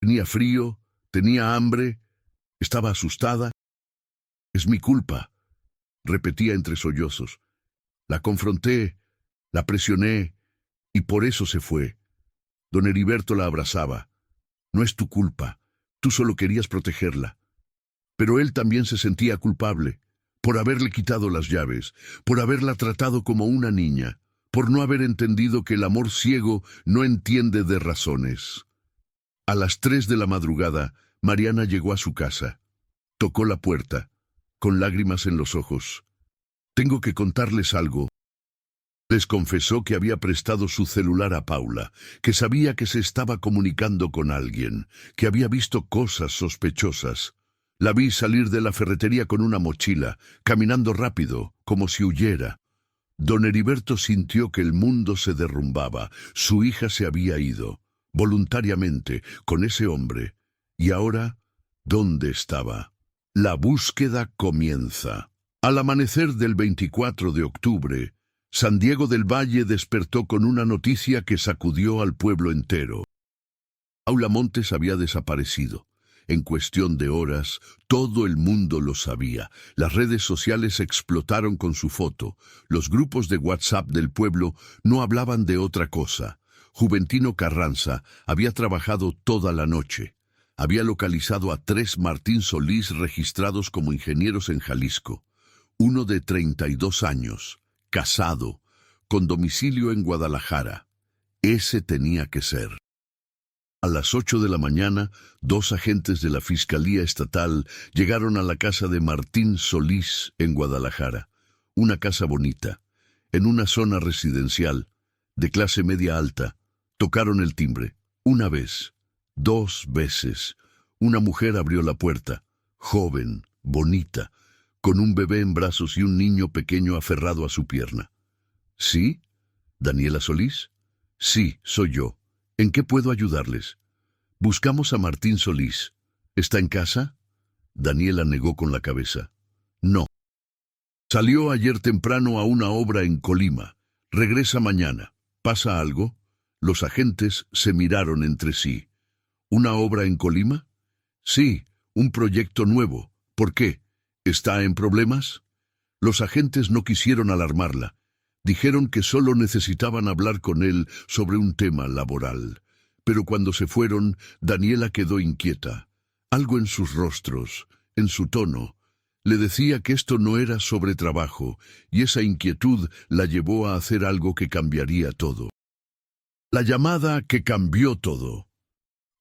¿Tenía frío? ¿Tenía hambre? ¿Estaba asustada? Es mi culpa, repetía entre sollozos. La confronté, la presioné, y por eso se fue. Don Heriberto la abrazaba. No es tu culpa, tú solo querías protegerla. Pero él también se sentía culpable, por haberle quitado las llaves, por haberla tratado como una niña, por no haber entendido que el amor ciego no entiende de razones. A las 3 de la madrugada, Mariana llegó a su casa. Tocó la puerta, con lágrimas en los ojos. Tengo que contarles algo. Les confesó que había prestado su celular a Paula, que sabía que se estaba comunicando con alguien, que había visto cosas sospechosas. La vi salir de la ferretería con una mochila, caminando rápido, como si huyera. Don Heriberto sintió que el mundo se derrumbaba. Su hija se había ido, voluntariamente, con ese hombre. Y ahora, ¿dónde estaba? La búsqueda comienza. Al amanecer del 24 de octubre, San Diego del Valle despertó con una noticia que sacudió al pueblo entero. Paula Montes había desaparecido. En cuestión de horas, todo el mundo lo sabía. Las redes sociales explotaron con su foto. Los grupos de WhatsApp del pueblo no hablaban de otra cosa. Juventino Carranza había trabajado toda la noche. Había localizado a 3 Martín Solís registrados como ingenieros en Jalisco. Uno de 32 años, casado, con domicilio en Guadalajara. Ese tenía que ser. A las 8 de la mañana, 2 agentes de la Fiscalía Estatal llegaron a la casa de Martín Solís en Guadalajara. Una casa bonita, en una zona residencial, de clase media alta. Tocaron el timbre. Una vez, 2 veces. Una mujer abrió la puerta, joven, bonita, con un bebé en brazos y un niño pequeño aferrado a su pierna. ¿Sí? ¿Daniela Solís? Sí, soy yo. ¿En qué puedo ayudarles? Buscamos a Martín Solís. ¿Está en casa? Daniela negó con la cabeza. No. Salió ayer temprano a una obra en Colima. Regresa mañana. ¿Pasa algo? Los agentes se miraron entre sí. ¿Una obra en Colima? Sí, un proyecto nuevo. ¿Por qué? ¿Está en problemas? Los agentes no quisieron alarmarla. Dijeron que solo necesitaban hablar con él sobre un tema laboral. Pero cuando se fueron, Daniela quedó inquieta. Algo en sus rostros, en su tono, le decía que esto no era sobre trabajo, y esa inquietud la llevó a hacer algo que cambiaría todo. La llamada que cambió todo.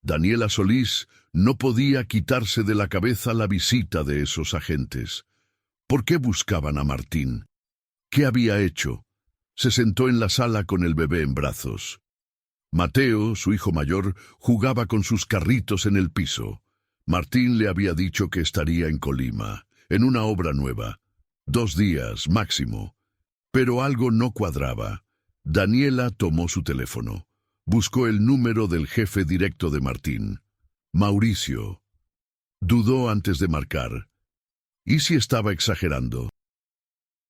Daniela Solís no podía quitarse de la cabeza la visita de esos agentes. ¿Por qué buscaban a Martín? ¿Qué había hecho? Se sentó en la sala con el bebé en brazos. Mateo, su hijo mayor, jugaba con sus carritos en el piso. Martín le había dicho que estaría en Colima, en una obra nueva. 2 días, máximo. Pero algo no cuadraba. Daniela tomó su teléfono. Buscó el número del jefe directo de Martín. Mauricio. Dudó antes de marcar. ¿Y si estaba exagerando?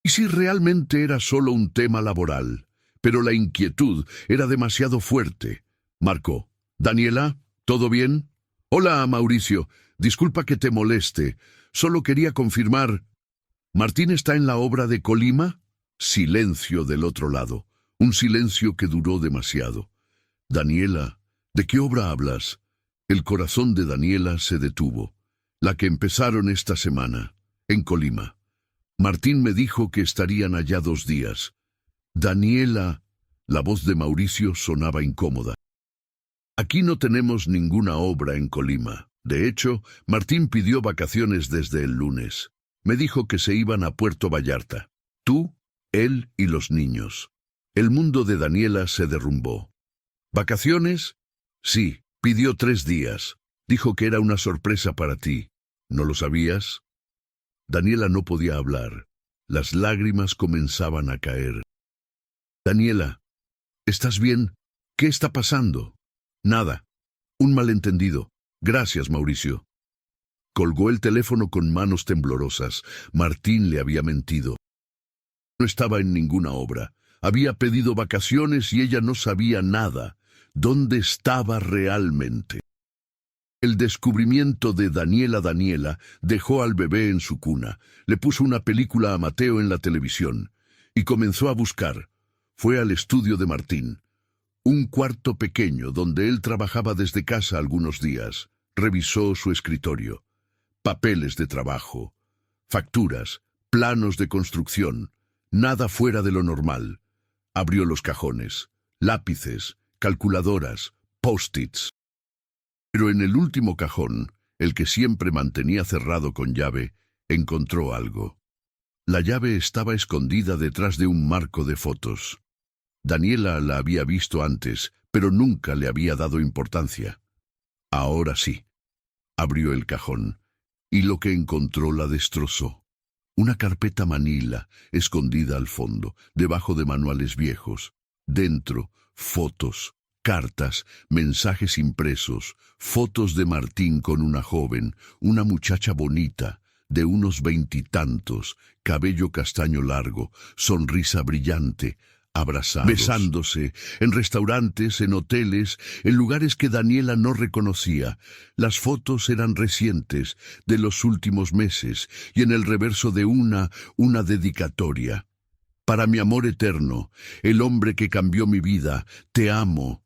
¿Y si realmente era solo un tema laboral? Pero la inquietud era demasiado fuerte. Marcó. «Daniela, ¿todo bien?» «Hola, Mauricio. Disculpa que te moleste. Solo quería confirmar. ¿Martín está en la obra de Colima?» Silencio del otro lado. Un silencio que duró demasiado. «Daniela, ¿de qué obra hablas?» El corazón de Daniela se detuvo. «La que empezaron esta semana, en Colima. Martín me dijo que estarían allá 2 días. Daniela», la voz de Mauricio sonaba incómoda. «Aquí no tenemos ninguna obra en Colima. De hecho, Martín pidió vacaciones desde el lunes. Me dijo que se iban a Puerto Vallarta. Tú, él y los niños. El mundo de Daniela se derrumbó. ¿Vacaciones? Sí, pidió 3 días. Dijo que era una sorpresa para ti. ¿No lo sabías? Daniela no podía hablar. Las lágrimas comenzaban a caer. Daniela, ¿estás bien? ¿Qué está pasando? Nada. Un malentendido. Gracias, Mauricio. Colgó el teléfono con manos temblorosas. Martín le había mentido. No estaba en ninguna obra. Había pedido vacaciones y ella no sabía nada. ¿Dónde estaba realmente? El descubrimiento de Daniela dejó al bebé en su cuna, le puso una película a Mateo en la televisión y comenzó a buscar. Fue al estudio de Martín, un cuarto pequeño donde él trabajaba desde casa algunos días. Revisó su escritorio, papeles de trabajo, facturas, planos de construcción, nada fuera de lo normal. Abrió los cajones, lápices, calculadoras, post-its. Pero en el último cajón, el que siempre mantenía cerrado con llave, encontró algo. La llave estaba escondida detrás de un marco de fotos. Daniela la había visto antes, pero nunca le había dado importancia. Ahora sí. Abrió el cajón, y lo que encontró la destrozó. Una carpeta manila, escondida al fondo, debajo de manuales viejos. Dentro, fotos, cartas, mensajes impresos, fotos de Martín con una joven, una muchacha bonita, de unos 20 y tantos, cabello castaño largo, sonrisa brillante, abrazados, besándose, en restaurantes, en hoteles, en lugares que Daniela no reconocía. Las fotos eran recientes, de los últimos meses, y en el reverso de una dedicatoria. Para mi amor eterno, el hombre que cambió mi vida, te amo,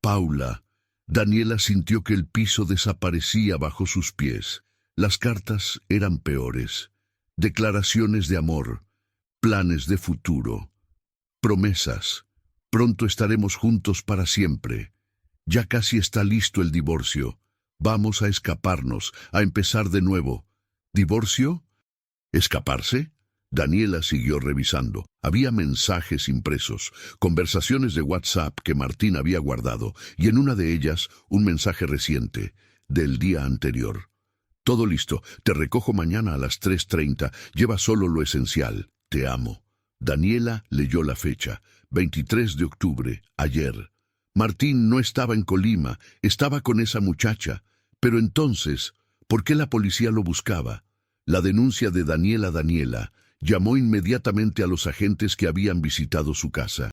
Paula. Daniela sintió que el piso desaparecía bajo sus pies. Las cartas eran peores. Declaraciones de amor, planes de futuro, promesas. Pronto estaremos juntos para siempre. Ya casi está listo el divorcio. Vamos a escaparnos, a empezar de nuevo. ¿Divorcio? ¿Escaparse? Daniela siguió revisando. Había mensajes impresos, conversaciones de WhatsApp que Martín había guardado, y en una de ellas un mensaje reciente, del día anterior. Todo listo, te recojo mañana a las 3:30, lleva solo lo esencial, te amo. Daniela leyó la fecha, 23 de octubre, ayer. Martín no estaba en Colima, estaba con esa muchacha. Pero entonces, ¿por qué la policía lo buscaba? La denuncia de Daniela llamó inmediatamente a los agentes que habían visitado su casa.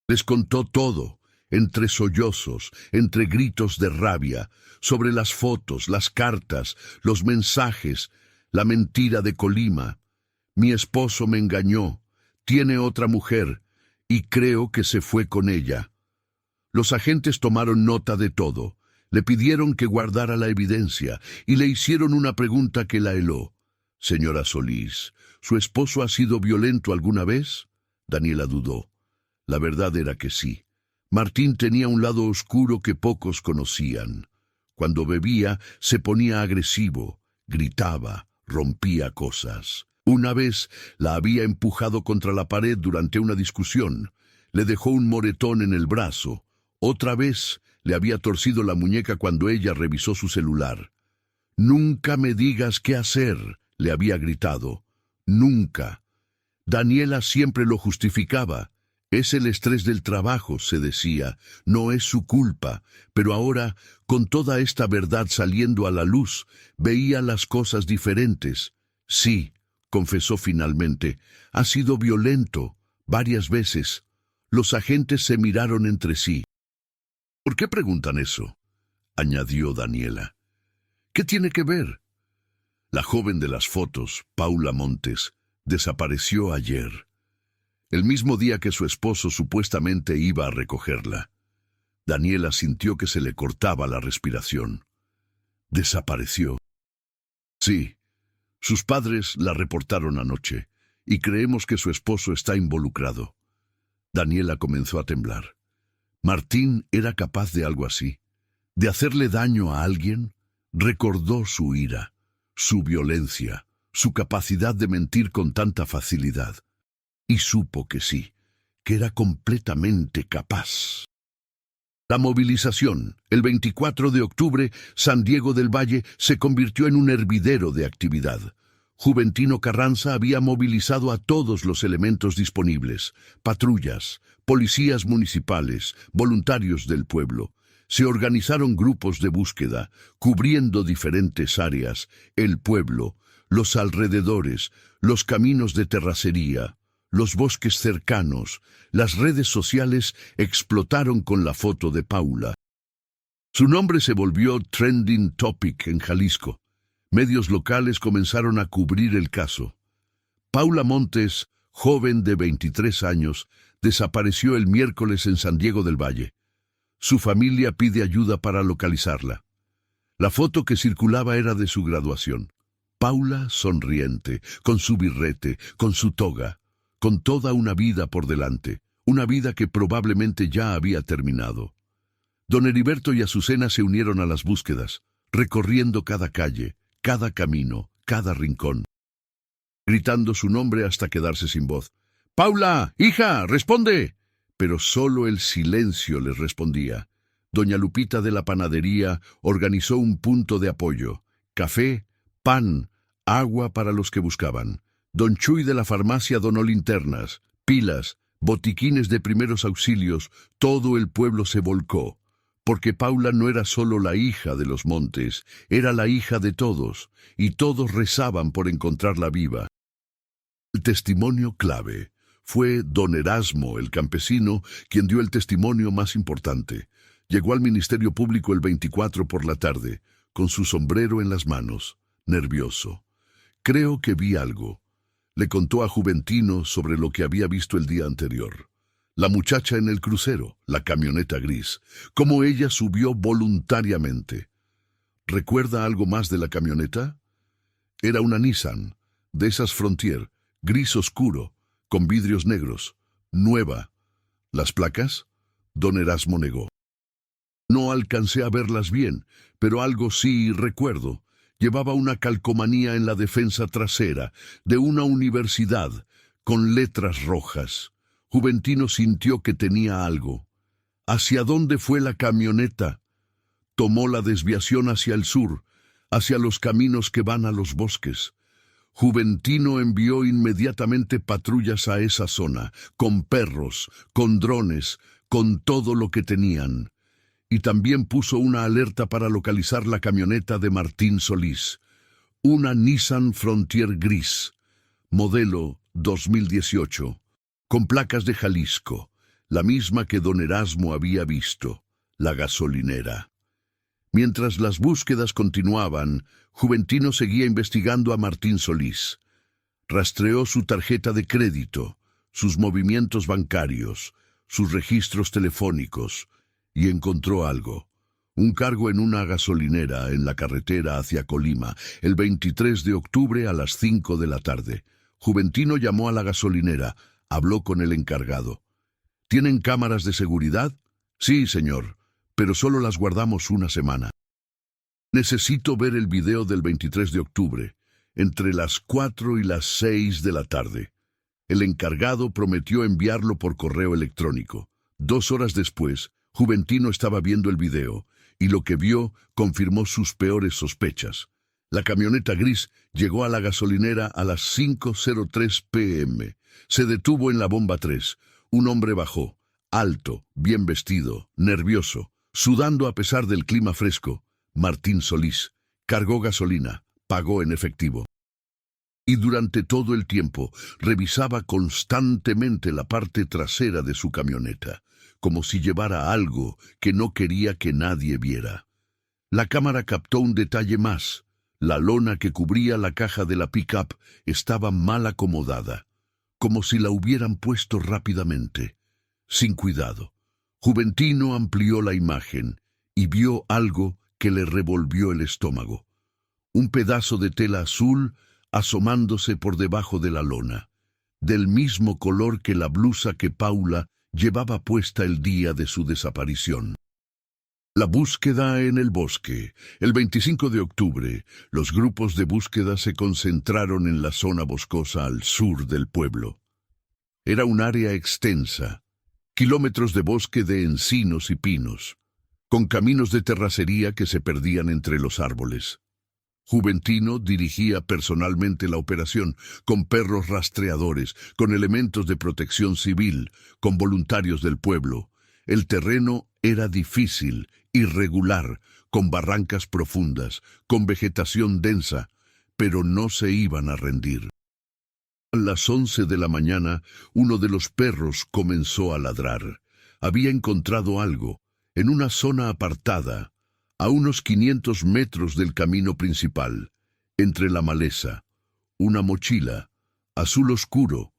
Les contó todo, entre sollozos, entre gritos de rabia, sobre las fotos, las cartas, los mensajes, la mentira de Colima. Mi esposo me engañó, tiene otra mujer, y creo que se fue con ella. Los agentes tomaron nota de todo, le pidieron que guardara la evidencia, y le hicieron una pregunta que la heló. Señora Solís, ¿su esposo ha sido violento alguna vez? Daniela dudó. La verdad era que sí. Martín tenía un lado oscuro que pocos conocían. Cuando bebía, se ponía agresivo, gritaba, rompía cosas. Una vez la había empujado contra la pared durante una discusión. Le dejó un moretón en el brazo. Otra vez le había torcido la muñeca cuando ella revisó su celular. «Nunca me digas qué hacer», le había gritado. «Nunca». Daniela siempre lo justificaba. Es el estrés del trabajo, se decía, no es su culpa. Pero ahora, con toda esta verdad saliendo a la luz, veía las cosas diferentes. Sí, confesó finalmente, ha sido violento, varias veces. Los agentes se miraron entre sí. «¿Por qué preguntan eso?», añadió Daniela. «¿Qué tiene que ver?». La joven de las fotos, Paula Montes, desapareció ayer, el mismo día que su esposo supuestamente iba a recogerla. Daniela sintió que se le cortaba la respiración. ¿Desapareció? Sí, sus padres la reportaron anoche, y creemos que su esposo está involucrado. Daniela comenzó a temblar. ¿Martín era capaz de algo así? ¿De hacerle daño a alguien? Recordó su ira, su violencia, su capacidad de mentir con tanta facilidad. Y supo que sí, que era completamente capaz. La movilización. El 24 de octubre, San Diego del Valle se convirtió en un hervidero de actividad. Juventino Carranza había movilizado a todos los elementos disponibles: patrullas, policías municipales, voluntarios del pueblo. Se organizaron grupos de búsqueda, cubriendo diferentes áreas: el pueblo, los alrededores, los caminos de terracería, los bosques cercanos. Las redes sociales explotaron con la foto de Paula. Su nombre se volvió trending topic en Jalisco. Medios locales comenzaron a cubrir el caso. Paula Montes, joven de 23 años, desapareció el miércoles en San Diego del Valle. Su familia pide ayuda para localizarla. La foto que circulaba era de su graduación. Paula sonriente, con su birrete, con su toga, con toda una vida por delante, una vida que probablemente ya había terminado. Don Heriberto y Azucena se unieron a las búsquedas, recorriendo cada calle, cada camino, cada rincón, gritando su nombre hasta quedarse sin voz. «¡Paula, hija, responde!». Pero solo el silencio les respondía. Doña Lupita de la panadería organizó un punto de apoyo: café, pan, agua para los que buscaban. Don Chuy de la farmacia donó linternas, pilas, botiquines de primeros auxilios. Todo el pueblo se volcó, porque Paula no era solo la hija de los Montes, era la hija de todos, y todos rezaban por encontrarla viva. El testimonio clave fue don Erasmo, el campesino, quien dio el testimonio más importante. Llegó al Ministerio Público el 24 por la tarde, con su sombrero en las manos, nervioso. «Creo que vi algo», le contó a Juventino sobre lo que había visto el día anterior. La muchacha en el crucero, la camioneta gris, cómo ella subió voluntariamente. ¿Recuerda algo más de la camioneta? Era una Nissan, de esas Frontier, gris oscuro, con vidrios negros, nueva. ¿Las placas? Don Erasmo negó. No alcancé a verlas bien, pero algo sí recuerdo. Llevaba una calcomanía en la defensa trasera de una universidad, con letras rojas. Juventino sintió que tenía algo. ¿Hacia dónde fue la camioneta? Tomó la desviación hacia el sur, hacia los caminos que van a los bosques. Juventino envió inmediatamente patrullas a esa zona, con perros, con drones, con todo lo que tenían. Y también puso una alerta para localizar la camioneta de Martín Solís, una Nissan Frontier gris, modelo 2018, con placas de Jalisco, la misma que don Erasmo había visto, la gasolinera. Mientras las búsquedas continuaban, Juventino seguía investigando a Martín Solís. Rastreó su tarjeta de crédito, sus movimientos bancarios, sus registros telefónicos, y encontró algo: un cargo en una gasolinera en la carretera hacia Colima, el 23 de octubre a las 5 de la tarde. Juventino llamó a la gasolinera, habló con el encargado. ¿Tienen cámaras de seguridad? Sí, señor, pero solo las guardamos una semana. Necesito ver el video del 23 de octubre, entre las 4 y las 6 de la tarde. El encargado prometió enviarlo por correo electrónico. 2 horas después, Juventino estaba viendo el video, y lo que vio confirmó sus peores sospechas. La camioneta gris llegó a la gasolinera a las 5:03 p.m. Se detuvo en la bomba 3. Un hombre bajó, alto, bien vestido, nervioso, sudando a pesar del clima fresco. Martín Solís. Cargó gasolina, pagó en efectivo. Y durante todo el tiempo revisaba constantemente la parte trasera de su camioneta, como si llevara algo que no quería que nadie viera. La cámara captó un detalle más: la lona que cubría la caja de la pick-up estaba mal acomodada, como si la hubieran puesto rápidamente, sin cuidado. Juventino amplió la imagen y vio algo que le revolvió el estómago: un pedazo de tela azul asomándose por debajo de la lona, del mismo color que la blusa que Paula llevaba puesta el día de su desaparición. La búsqueda en el bosque. El 25 de octubre, los grupos de búsqueda se concentraron en la zona boscosa al sur del pueblo. Era un área extensa, kilómetros de bosque de encinos y pinos, con caminos de terracería que se perdían entre los árboles. Juventino dirigía personalmente la operación, con perros rastreadores, con elementos de protección civil, con voluntarios del pueblo. El terreno era difícil, irregular, con barrancas profundas, con vegetación densa, pero no se iban a rendir. A las 11 de la mañana, uno de los perros comenzó a ladrar. Había encontrado algo, en una zona apartada, a unos 500 metros del camino principal, entre la maleza, una mochila, azul oscuro,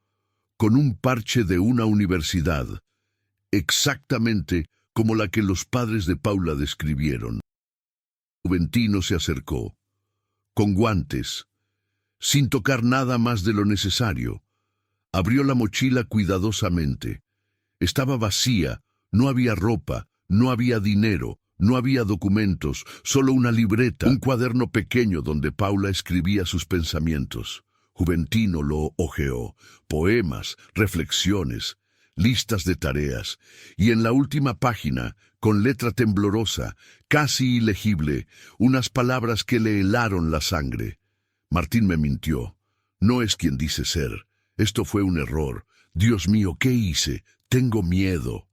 con un parche de una universidad, exactamente como la que los padres de Paula describieron. Juventino se acercó, con guantes, sin tocar nada más de lo necesario. Abrió la mochila cuidadosamente. Estaba vacía, no había ropa, no había dinero, no había documentos, solo una libreta, un cuaderno pequeño donde Paula escribía sus pensamientos. Juventino lo hojeó, poemas, reflexiones, listas de tareas, y en la última página, con letra temblorosa, casi ilegible, unas palabras que le helaron la sangre. Martín me mintió. No es quien dice ser. Esto fue un error. Dios mío, ¿qué hice? Tengo miedo.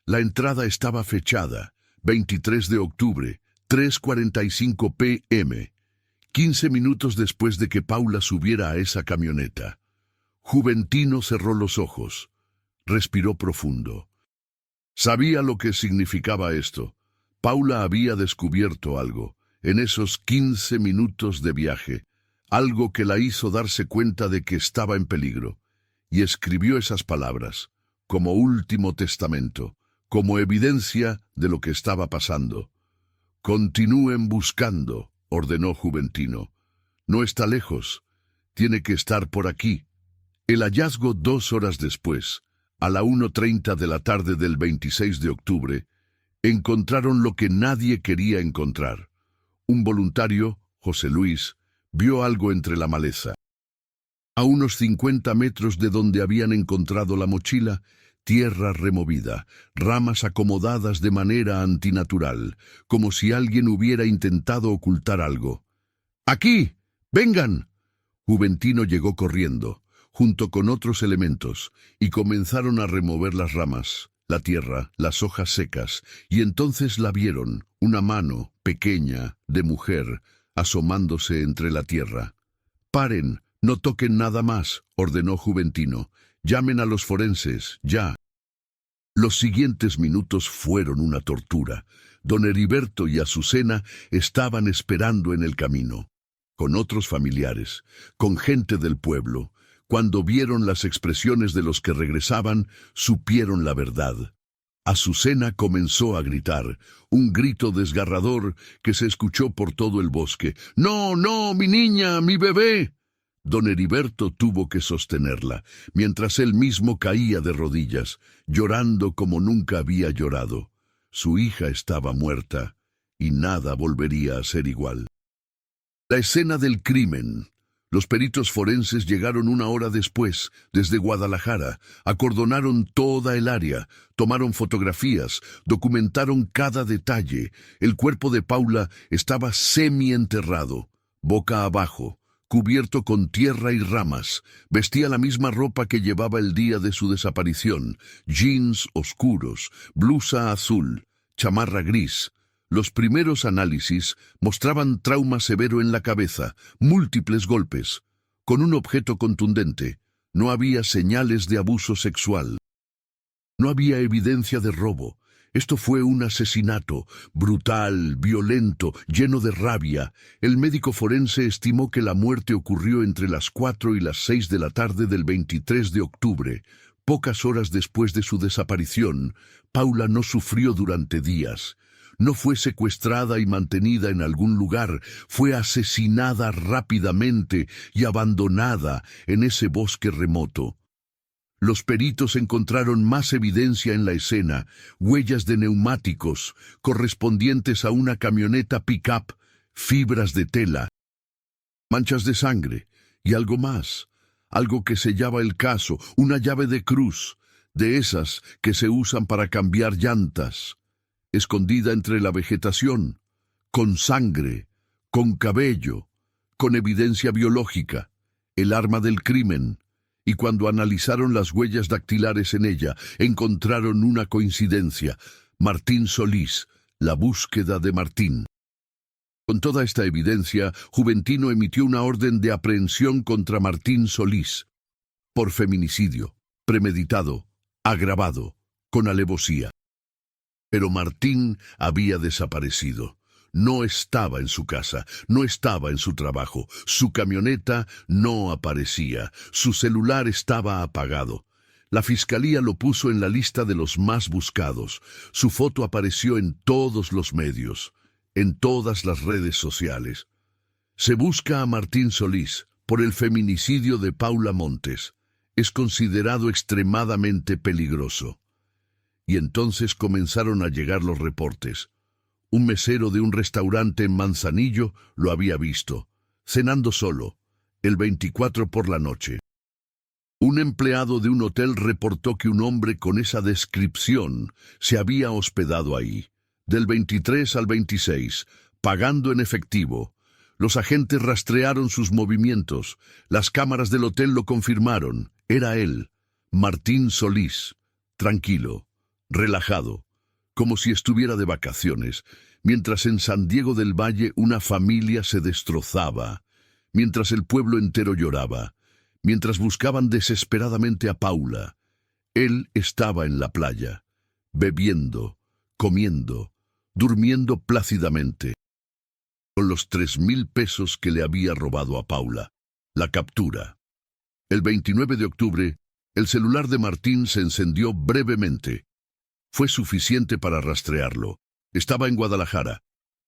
La entrada estaba fechada. 23 de octubre, 3:45 p.m., 15 minutos después de que Paula subiera a esa camioneta. Juventino cerró los ojos. Respiró profundo. Sabía lo que significaba esto. Paula había descubierto algo, en esos 15 minutos de viaje, algo que la hizo darse cuenta de que estaba en peligro, y escribió esas palabras, como último testamento, como evidencia de lo que estaba pasando. «Continúen buscando», ordenó Juventino. «No está lejos. Tiene que estar por aquí». El hallazgo 2 horas después, a la 1:30 de la tarde del 26 de octubre, encontraron lo que nadie quería encontrar. Un voluntario, José Luis, vio algo entre la maleza. A unos 50 metros de donde habían encontrado la mochila, tierra removida, ramas acomodadas de manera antinatural, como si alguien hubiera intentado ocultar algo. «¡Aquí! ¡Vengan!». Juventino llegó corriendo, junto con otros elementos, y comenzaron a remover las ramas, la tierra, las hojas secas, y entonces la vieron, una mano, pequeña, de mujer, asomándose entre la tierra. «Paren, no toquen nada más», ordenó Juventino. «Llamen a los forenses, ya». Los siguientes minutos fueron una tortura. Don Heriberto y Azucena estaban esperando en el camino, con otros familiares, con gente del pueblo. Cuando vieron las expresiones de los que regresaban, supieron la verdad. Azucena comenzó a gritar, un grito desgarrador que se escuchó por todo el bosque. «¡No, no, mi niña, mi bebé!». Don Heriberto tuvo que sostenerla, mientras él mismo caía de rodillas, llorando como nunca había llorado. Su hija estaba muerta, y nada volvería a ser igual. La escena del crimen. Los peritos forenses llegaron 1 hora después, desde Guadalajara, acordonaron toda el área, tomaron fotografías, documentaron cada detalle. El cuerpo de Paula estaba semienterrado, boca abajo, cubierto con tierra y ramas. Vestía la misma ropa que llevaba el día de su desaparición, jeans oscuros, blusa azul, chamarra gris. Los primeros análisis mostraban trauma severo en la cabeza, múltiples golpes. Con un objeto contundente, no había señales de abuso sexual. No había evidencia de robo. Esto fue un asesinato, brutal, violento, lleno de rabia. El médico forense estimó que la muerte ocurrió entre las 4 y las 6 de la tarde del 23 de octubre. Pocas horas después de su desaparición, Paula no sufrió durante días. No fue secuestrada y mantenida en algún lugar, fue asesinada rápidamente y abandonada en ese bosque remoto. Los peritos encontraron más evidencia en la escena, huellas de neumáticos, correspondientes a una camioneta pick-up, fibras de tela, manchas de sangre y algo más. algo que sellaba el caso, una llave de cruz, de esas que se usan para cambiar llantas, escondida entre la vegetación, con sangre, con cabello, con evidencia biológica, el arma del crimen, y cuando analizaron las huellas dactilares en ella, encontraron una coincidencia: Martín Solís, la búsqueda de Martín. Con toda esta evidencia, Juventino emitió una orden de aprehensión contra Martín Solís, por feminicidio, premeditado, agravado, con alevosía. Pero Martín había desaparecido. No estaba en su casa, no estaba en su trabajo, su camioneta no aparecía, su celular estaba apagado. La fiscalía lo puso en la lista de los más buscados. Su foto apareció en todos los medios, en todas las redes sociales. Se busca a Martín Solís por el feminicidio de Paula Montes. Es considerado extremadamente peligroso. Y entonces comenzaron a llegar los reportes. Un mesero de un restaurante en Manzanillo lo había visto, cenando solo, el 24 por la noche. Un empleado de un hotel reportó que un hombre con esa descripción se había hospedado ahí, del 23 al 26, pagando en efectivo. Los agentes rastrearon sus movimientos, las cámaras del hotel lo confirmaron. Era él, Martín Solís, tranquilo, relajado, como si estuviera de vacaciones, mientras en San Diego del Valle una familia se destrozaba, mientras el pueblo entero lloraba, mientras buscaban desesperadamente a Paula. Él estaba en la playa, bebiendo, comiendo, durmiendo plácidamente, con los 3,000 pesos que le había robado a Paula. La captura. El 29 de octubre, el celular de Martín se encendió brevemente. Fue suficiente para rastrearlo. Estaba en Guadalajara,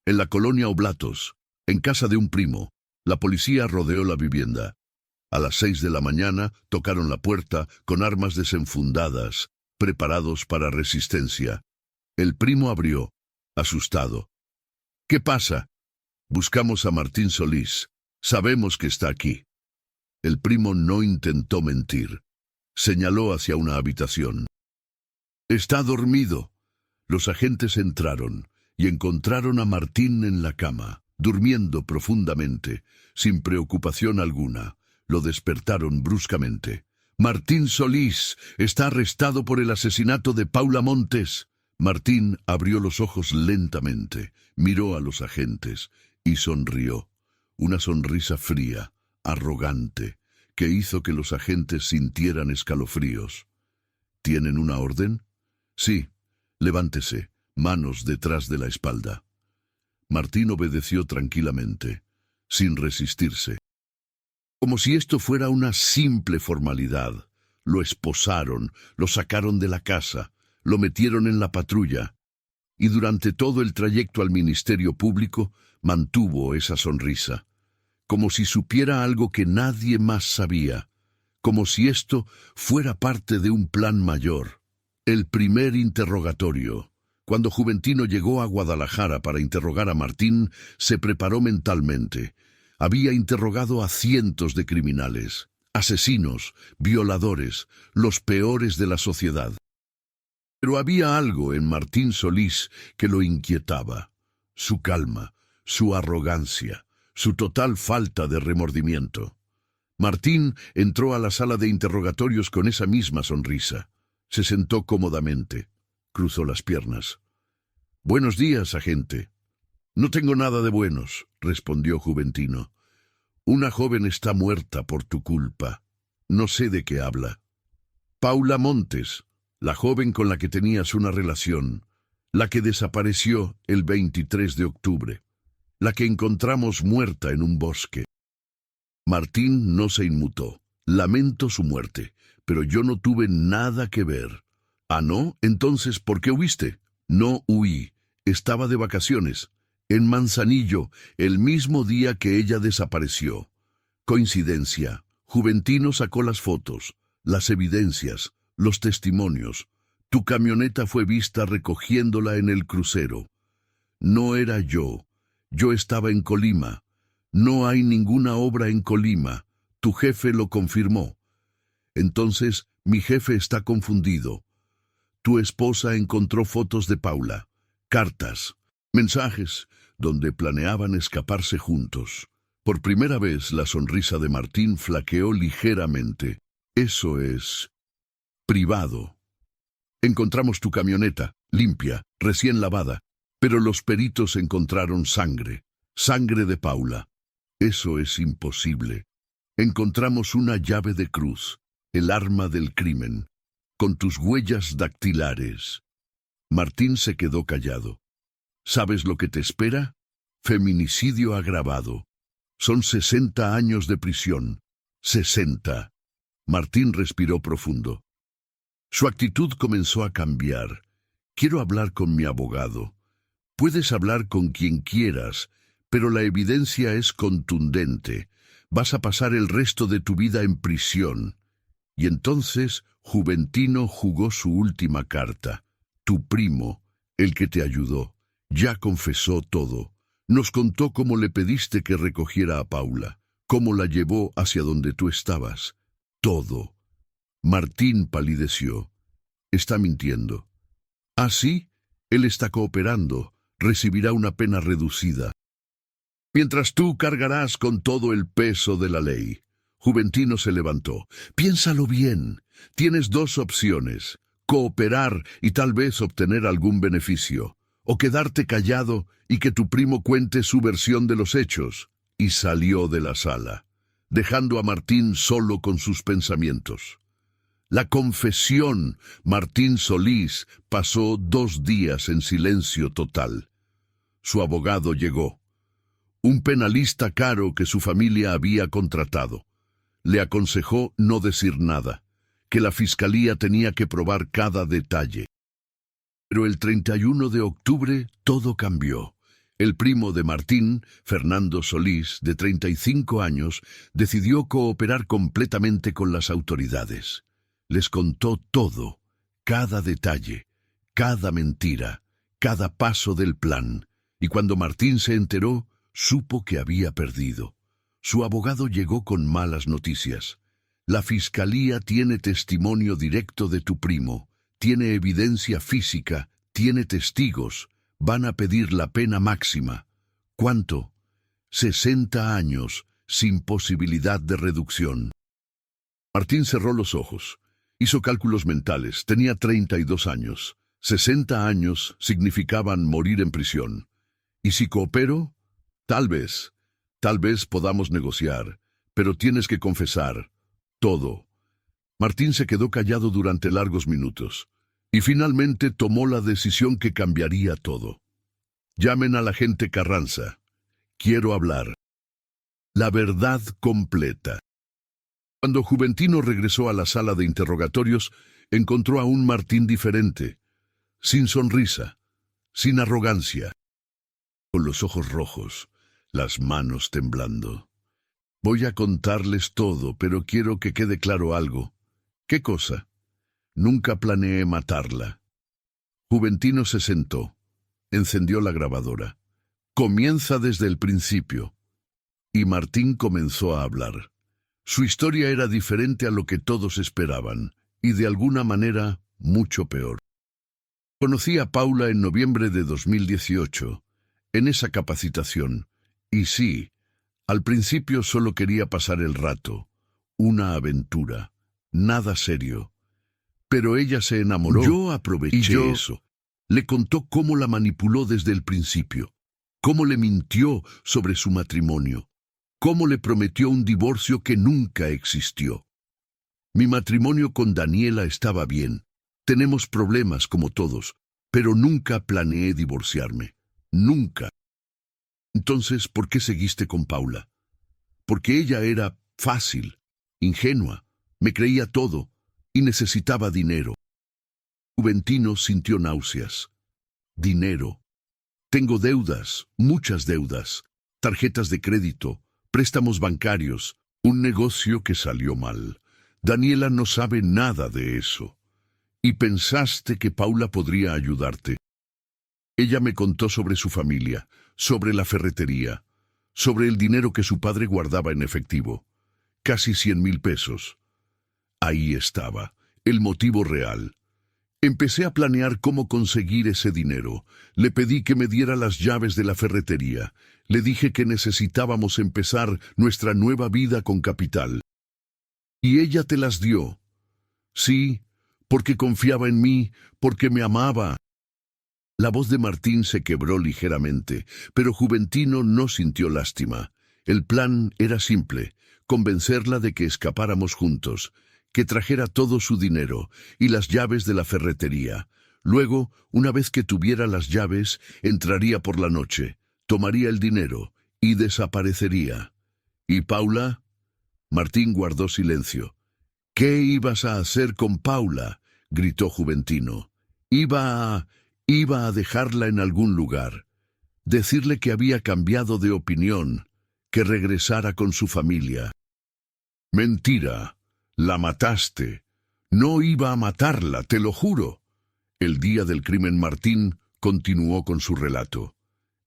en la colonia Oblatos, en casa de un primo. La policía rodeó la vivienda. A las 6 de la mañana tocaron la puerta con armas desenfundadas, preparados para resistencia. El primo abrió, asustado. ¿Qué pasa? Buscamos a Martín Solís. Sabemos que está aquí. El primo no intentó mentir. Señaló hacia una habitación. Está dormido. Los agentes entraron y encontraron a Martín en la cama, durmiendo profundamente, sin preocupación alguna. Lo despertaron bruscamente. Martín Solís está arrestado por el asesinato de Paula Montes. Martín abrió los ojos lentamente, miró a los agentes y sonrió. Una sonrisa fría, arrogante, que hizo que los agentes sintieran escalofríos. ¿Tienen una orden? Sí. Levántese, manos detrás de la espalda. Martín obedeció tranquilamente, sin resistirse. Como si esto fuera una simple formalidad, lo esposaron, lo sacaron de la casa, lo metieron en la patrulla, y durante todo el trayecto al Ministerio Público mantuvo esa sonrisa, como si supiera algo que nadie más sabía, como si esto fuera parte de un plan mayor. El primer interrogatorio. Cuando Juventino llegó a Guadalajara para interrogar a Martín, se preparó mentalmente. Había interrogado a cientos de criminales, asesinos, violadores, los peores de la sociedad. Pero había algo en Martín Solís que lo inquietaba: su calma, su arrogancia, su total falta de remordimiento. Martín entró a la sala de interrogatorios con esa misma sonrisa. Se sentó cómodamente, cruzó las piernas. «Buenos días, agente». «No tengo nada de buenos», respondió Juventino. «Una joven está muerta por tu culpa. No sé de qué habla». «Paula Montes, la joven con la que tenías una relación, la que desapareció el 23 de octubre, la que encontramos muerta en un bosque». Martín no se inmutó. «Lamento su muerte, pero yo no tuve nada que ver». «¿Ah, no? Entonces, ¿por qué huiste?» «No huí. Estaba de vacaciones, en Manzanillo, el mismo día que ella desapareció. Coincidencia. Juventino sacó las fotos, las evidencias, los testimonios. Tu camioneta fue vista recogiéndola en el crucero. No era yo. Yo estaba en Colima. No hay ninguna obra en Colima. Tu jefe lo confirmó. Entonces, mi jefe está confundido. Tu esposa encontró fotos de Paula, cartas, mensajes, donde planeaban escaparse juntos. Por primera vez, la sonrisa de Martín flaqueó ligeramente. Eso es privado. Encontramos tu camioneta, limpia, recién lavada, pero los peritos encontraron sangre, sangre de Paula. Eso es imposible. Encontramos una llave de cruz, el arma del crimen, con tus huellas dactilares. Martín se quedó callado. ¿Sabes lo que te espera? Feminicidio agravado. Son 60 años de prisión. 60. Martín respiró profundo. Su actitud comenzó a cambiar. Quiero hablar con mi abogado. Puedes hablar con quien quieras, pero la evidencia es contundente. Vas a pasar el resto de tu vida en prisión. Y entonces Juventino jugó su última carta. Tu primo, el que te ayudó, ya confesó todo. Nos contó cómo le pediste que recogiera a Paula, cómo la llevó hacia donde tú estabas. Todo. Martín palideció. Está mintiendo. Ah, sí, él está cooperando. Recibirá una pena reducida. Mientras tú cargarás con todo el peso de la ley. Juventino se levantó. Piénsalo bien. Tienes dos opciones. Cooperar y tal vez obtener algún beneficio. O quedarte callado y que tu primo cuente su versión de los hechos. Y salió de la sala, dejando a Martín solo con sus pensamientos. La confesión. Martín Solís pasó 2 días en silencio total. Su abogado llegó. Un penalista caro que su familia había contratado. Le aconsejó no decir nada, que la fiscalía tenía que probar cada detalle. Pero el 31 de octubre todo cambió. El primo de Martín, Fernando Solís, de 35 años, decidió cooperar completamente con las autoridades. Les contó todo, cada detalle, cada mentira, cada paso del plan. Y cuando Martín se enteró, supo que había perdido. Su abogado llegó con malas noticias. La fiscalía tiene testimonio directo de tu primo, tiene evidencia física, tiene testigos. Van a pedir la pena máxima. ¿Cuánto? 60 años, sin posibilidad de reducción. Martín cerró los ojos. Hizo cálculos mentales. Tenía 32 años. 60 años significaban morir en prisión. ¿Y si coopero? Tal vez podamos negociar, pero tienes que confesar todo. Martín se quedó callado durante largos minutos, y finalmente tomó la decisión que cambiaría todo. Llamen al agente Carranza. Quiero hablar. La verdad completa. Cuando Juventino regresó a la sala de interrogatorios, encontró a un Martín diferente, sin sonrisa, sin arrogancia, con los ojos rojos, las manos temblando. Voy a contarles todo, pero quiero que quede claro algo. ¿Qué cosa? Nunca planeé matarla. Juventino se sentó, encendió la grabadora. Comienza desde el principio. Y Martín comenzó a hablar. Su historia era diferente a lo que todos esperaban, y de alguna manera mucho peor. Conocí a Paula en noviembre de 2018, en esa capacitación, y sí, al principio solo quería pasar el rato, una aventura, nada serio. Pero ella se enamoró. Yo aproveché eso. Le contó cómo la manipuló desde el principio, cómo le mintió sobre su matrimonio, cómo le prometió un divorcio que nunca existió. Mi matrimonio con Daniela estaba bien. Tenemos problemas como todos, pero nunca planeé divorciarme. Nunca. Entonces, ¿por qué seguiste con Paula? Porque ella era fácil, ingenua, me creía todo y necesitaba dinero. Juventino sintió náuseas. Dinero. Tengo deudas, muchas deudas, tarjetas de crédito, préstamos bancarios, un negocio que salió mal. Daniela no sabe nada de eso. Y pensaste que Paula podría ayudarte. Ella me contó sobre su familia, sobre la ferretería, sobre el dinero que su padre guardaba en efectivo. casi 100,000 pesos. Ahí estaba, el motivo real. Empecé a planear cómo conseguir ese dinero. Le pedí que me diera las llaves de la ferretería. Le dije que necesitábamos empezar nuestra nueva vida con capital. Y ella te las dio. Sí, porque confiaba en mí, porque me amaba. La voz de Martín se quebró ligeramente, pero Juventino no sintió lástima. El plan era simple: convencerla de que escapáramos juntos, que trajera todo su dinero y las llaves de la ferretería. Luego, una vez que tuviera las llaves, entraría por la noche, tomaría el dinero y desaparecería. ¿Y Paula? Martín guardó silencio. ¿Qué ibas a hacer con Paula?, gritó Juventino. Iba a dejarla en algún lugar. Decirle que había cambiado de opinión, que regresara con su familia. Mentira. La mataste. No iba a matarla, te lo juro. El día del crimen, Martín continuó con su relato.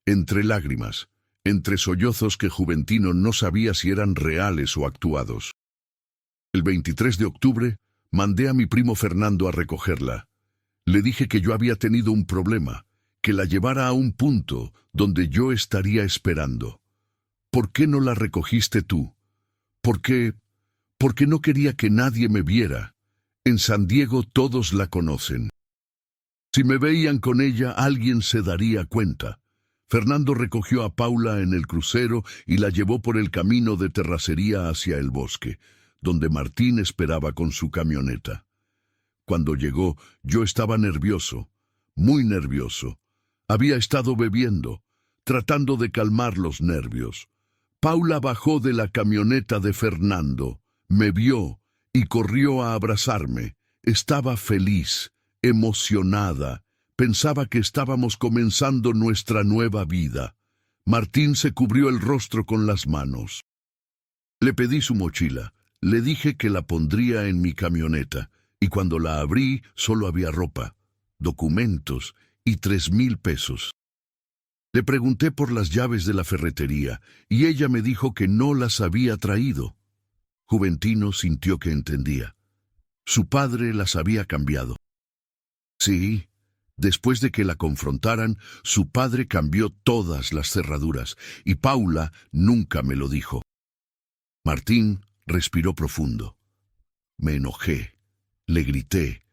Entre lágrimas, entre sollozos que Juventino no sabía si eran reales o actuados. El 23 de octubre, mandé a mi primo Fernando a recogerla. Le dije que yo había tenido un problema, que la llevara a un punto donde yo estaría esperando. ¿Por qué no la recogiste tú? Porque no quería que nadie me viera. En San Diego todos la conocen. Si me veían con ella, alguien se daría cuenta. Fernando recogió a Paula en el crucero y la llevó por el camino de terracería hacia el bosque, donde Martín esperaba con su camioneta. Cuando llegó, yo estaba nervioso, muy nervioso. Había estado bebiendo, tratando de calmar los nervios. Paula bajó de la camioneta de Fernando, me vio y corrió a abrazarme. Estaba feliz, emocionada. Pensaba que estábamos comenzando nuestra nueva vida. Martín se cubrió el rostro con las manos. Le pedí su mochila. Le dije que la pondría en mi camioneta, y cuando la abrí solo había ropa, documentos y 3,000 pesos. Le pregunté por las llaves de la ferretería, y ella me dijo que no las había traído. Juventino sintió que entendía. Su padre las había cambiado. Sí, después de que la confrontaran, su padre cambió todas las cerraduras, y Paula nunca me lo dijo. Martín respiró profundo. Me enojé, le grité.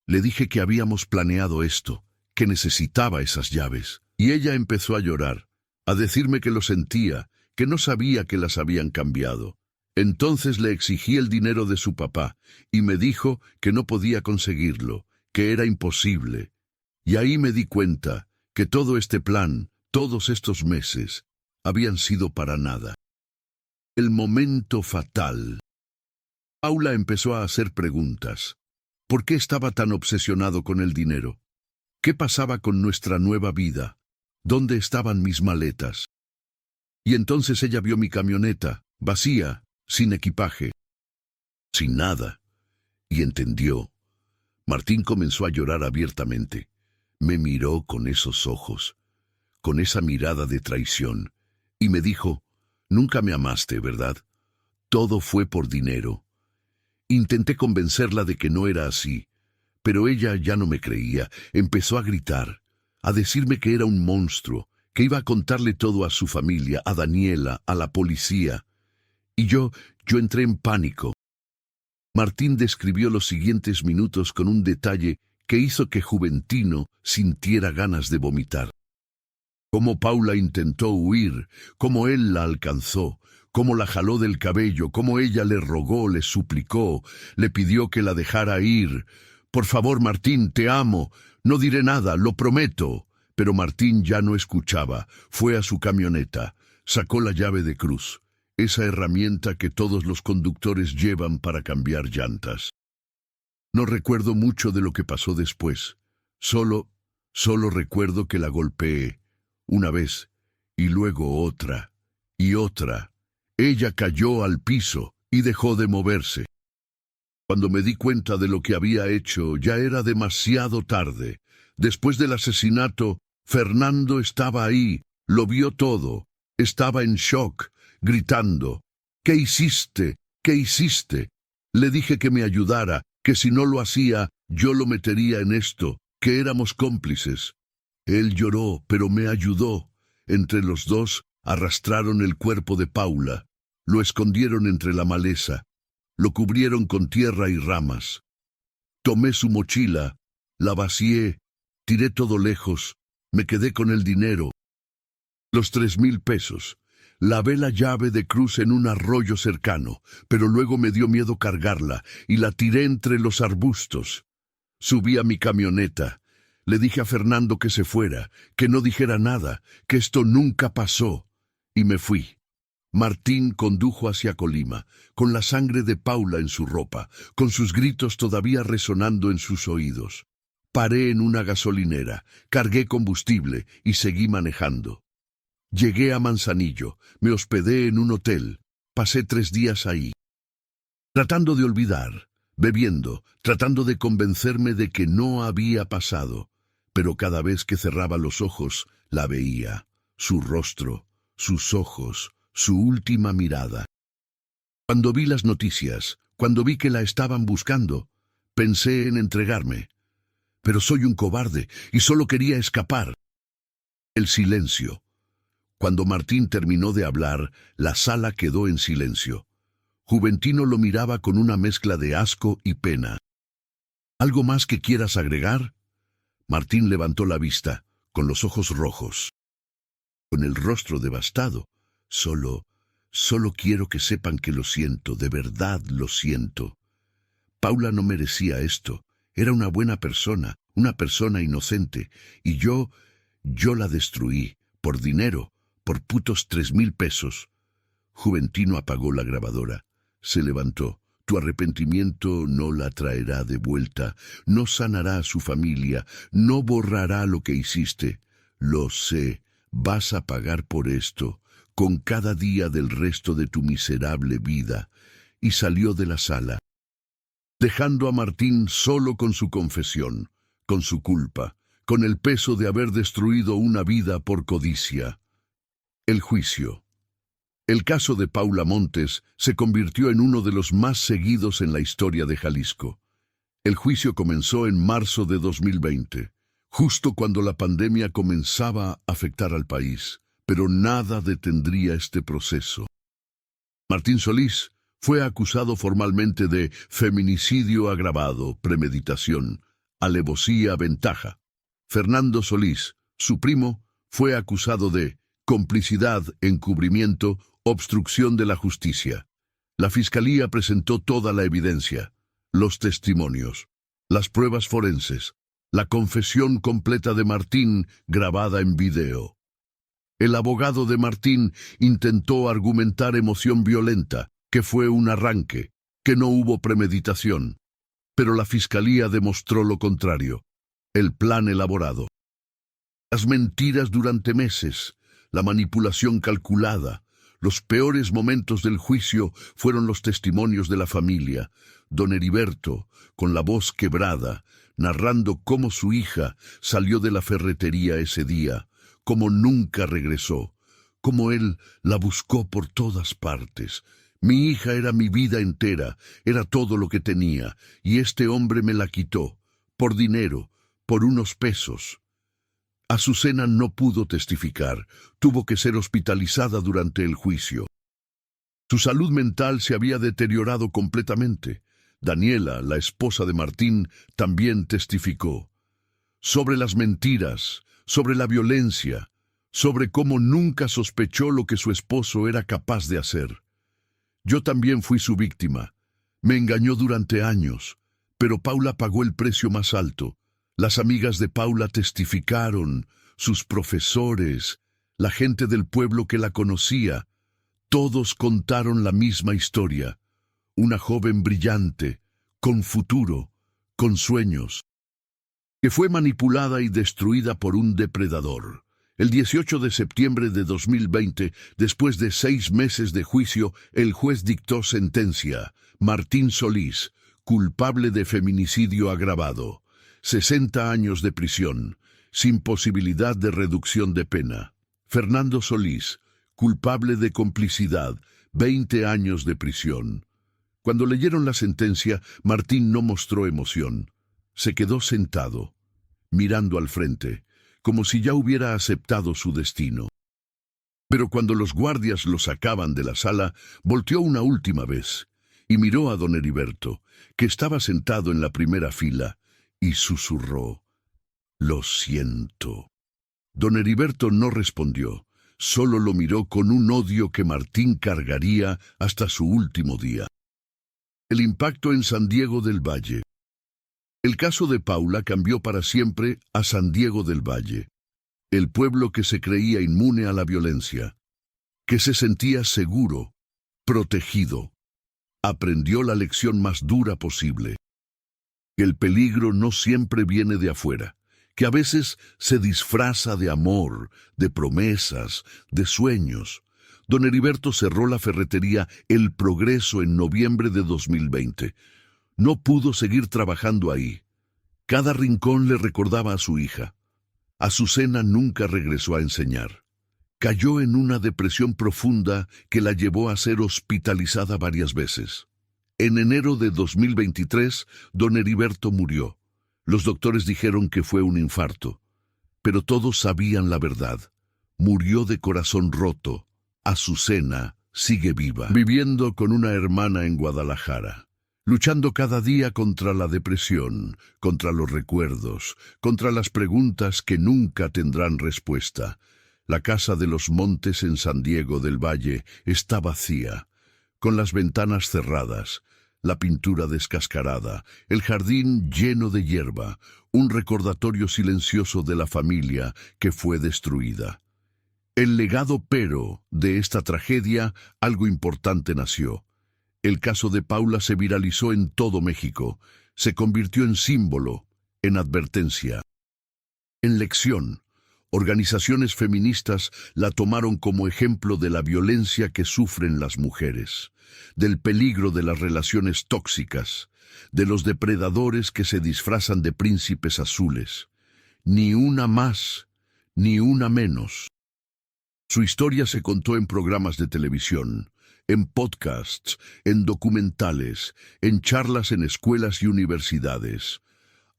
Le dije que habíamos planeado esto, que necesitaba esas llaves, y ella empezó a llorar, a decirme que lo sentía, que no sabía que las habían cambiado. Entonces le exigí el dinero de su papá, y me dijo que no podía conseguirlo, que era imposible. Y ahí me di cuenta que todo este plan, todos estos meses, habían sido para nada. El momento fatal. Paula empezó a hacer preguntas. ¿Por qué estaba tan obsesionado con el dinero? ¿Qué pasaba con nuestra nueva vida? ¿Dónde estaban mis maletas? Y entonces ella vio mi camioneta, vacía, sin equipaje, sin nada, y entendió. Martín comenzó a llorar abiertamente. Me miró con esos ojos, con esa mirada de traición, y me dijo: «Nunca me amaste, ¿verdad? Todo fue por dinero». Intenté convencerla de que no era así, pero ella ya no me creía. Empezó a gritar, a decirme que era un monstruo, que iba a contarle todo a su familia, a Daniela, a la policía. Y yo entré en pánico. Martín describió los siguientes minutos con un detalle que hizo que Juventino sintiera ganas de vomitar. Cómo Paula intentó huir, cómo él la alcanzó, cómo la jaló del cabello, cómo ella le rogó, le suplicó, le pidió que la dejara ir. «Por favor, Martín, te amo. No diré nada, lo prometo». Pero Martín ya no escuchaba. Fue a su camioneta, sacó la llave de cruz, esa herramienta que todos los conductores llevan para cambiar llantas. No recuerdo mucho de lo que pasó después. Solo recuerdo que la golpeé, una vez, y luego otra, y otra. Ella cayó al piso y dejó de moverse. Cuando me di cuenta de lo que había hecho, ya era demasiado tarde. Después del asesinato, Fernando estaba ahí, lo vio todo. Estaba en shock, gritando: «¿Qué hiciste? ¿Qué hiciste? Le dije que me ayudara, que si no lo hacía, yo lo metería en esto, que éramos cómplices. Él lloró, pero me ayudó. Entre los dos arrastraron el cuerpo de Paula, lo escondieron entre la maleza, lo cubrieron con tierra y ramas. Tomé su mochila, la vacié, tiré todo lejos, me quedé con el dinero, los 3,000 pesos. Lavé la llave de cruz en un arroyo cercano, pero luego me dio miedo cargarla y la tiré entre los arbustos. Subí a mi camioneta. Le dije a Fernando que se fuera, que no dijera nada, que esto nunca pasó, y me fui. Martín condujo hacia Colima, con la sangre de Paula en su ropa, con sus gritos todavía resonando en sus oídos. Paré en una gasolinera, cargué combustible y seguí manejando. Llegué a Manzanillo, me hospedé en un hotel, pasé 3 días ahí. Tratando de olvidar, bebiendo, tratando de convencerme de que no había pasado, pero cada vez que cerraba los ojos, la veía, su rostro, sus ojos, su última mirada. Cuando vi las noticias, cuando vi que la estaban buscando, pensé en entregarme. Pero soy un cobarde y solo quería escapar. El silencio. Cuando Martín terminó de hablar, la sala quedó en silencio. Juventino lo miraba con una mezcla de asco y pena. ¿Algo más que quieras agregar? Martín levantó la vista, con los ojos rojos, con el rostro devastado. Solo quiero que sepan que lo siento, de verdad lo siento. Paula no merecía esto. Era una buena persona, una persona inocente, y yo la destruí, por dinero, por putos 3,000 pesos. Juventino apagó la grabadora, se levantó. Tu arrepentimiento no la traerá de vuelta, no sanará a su familia, no borrará lo que hiciste. Lo sé, vas a pagar por esto, con cada día del resto de tu miserable vida. Y salió de la sala, dejando a Martín solo con su confesión, con su culpa, con el peso de haber destruido una vida por codicia. El juicio. El caso de Paula Montes se convirtió en uno de los más seguidos en la historia de Jalisco. El juicio comenzó en marzo de 2020, justo cuando la pandemia comenzaba a afectar al país, pero nada detendría este proceso. Martín Solís fue acusado formalmente de feminicidio agravado, premeditación, alevosía, ventaja. Fernando Solís, su primo, fue acusado de complicidad, encubrimiento, obstrucción de la justicia. La fiscalía presentó toda la evidencia, los testimonios, las pruebas forenses, la confesión completa de Martín grabada en video. El abogado de Martín intentó argumentar emoción violenta, que fue un arranque, que no hubo premeditación, pero la fiscalía demostró lo contrario, el plan elaborado. Las mentiras durante meses, la manipulación calculada. Los peores momentos del juicio fueron los testimonios de la familia. Don Heriberto, con la voz quebrada, narrando cómo su hija salió de la ferretería ese día, cómo nunca regresó, cómo él la buscó por todas partes. Mi hija era mi vida entera, era todo lo que tenía, y este hombre me la quitó, por dinero, por unos pesos. Azucena no pudo testificar, tuvo que ser hospitalizada durante el juicio. Su salud mental se había deteriorado completamente. Daniela, la esposa de Martín, también testificó. Sobre las mentiras, sobre la violencia, sobre cómo nunca sospechó lo que su esposo era capaz de hacer. Yo también fui su víctima. Me engañó durante años, pero Paula pagó el precio más alto. Las amigas de Paula testificaron, sus profesores, la gente del pueblo que la conocía, todos contaron la misma historia. Una joven brillante, con futuro, con sueños, que fue manipulada y destruida por un depredador. El 18 de septiembre de 2020, después de 6 meses de juicio, el juez dictó sentencia. Martín Solís, culpable de feminicidio agravado. 60 años de prisión, sin posibilidad de reducción de pena. Fernando Solís, culpable de complicidad, 20 años de prisión. Cuando leyeron la sentencia, Martín no mostró emoción. Se quedó sentado, mirando al frente, como si ya hubiera aceptado su destino. Pero cuando los guardias lo sacaban de la sala, volteó una última vez y miró a don Heriberto, que estaba sentado en la primera fila, y susurró: «Lo siento». Don Heriberto no respondió, solo lo miró con un odio que Martín cargaría hasta su último día. El impacto en San Diego del Valle. El caso de Paula cambió para siempre a San Diego del Valle, el pueblo que se creía inmune a la violencia, que se sentía seguro, protegido. Aprendió la lección más dura posible: que el peligro no siempre viene de afuera, que a veces se disfraza de amor, de promesas, de sueños. Don Heriberto cerró la ferretería El Progreso en noviembre de 2020. No pudo seguir trabajando ahí. Cada rincón le recordaba a su hija. Azucena nunca regresó a enseñar. Cayó en una depresión profunda que la llevó a ser hospitalizada varias veces. En enero de 2023, don Heriberto murió. Los doctores dijeron que fue un infarto, pero todos sabían la verdad. Murió de corazón roto. Azucena sigue viva, viviendo con una hermana en Guadalajara, luchando cada día contra la depresión, contra los recuerdos, contra las preguntas que nunca tendrán respuesta. La casa de los Montes en San Diego del Valle está vacía, con las ventanas cerradas, la pintura descascarada, el jardín lleno de hierba, un recordatorio silencioso de la familia que fue destruida. El legado pero de esta tragedia, algo importante nació. El caso de Paula se viralizó en todo México, se convirtió en símbolo, en advertencia, en lección. Organizaciones feministas la tomaron como ejemplo de la violencia que sufren las mujeres, del peligro de las relaciones tóxicas, de los depredadores que se disfrazan de príncipes azules. Ni una más, ni una menos. Su historia se contó en programas de televisión, en podcasts, en documentales, en charlas en escuelas y universidades.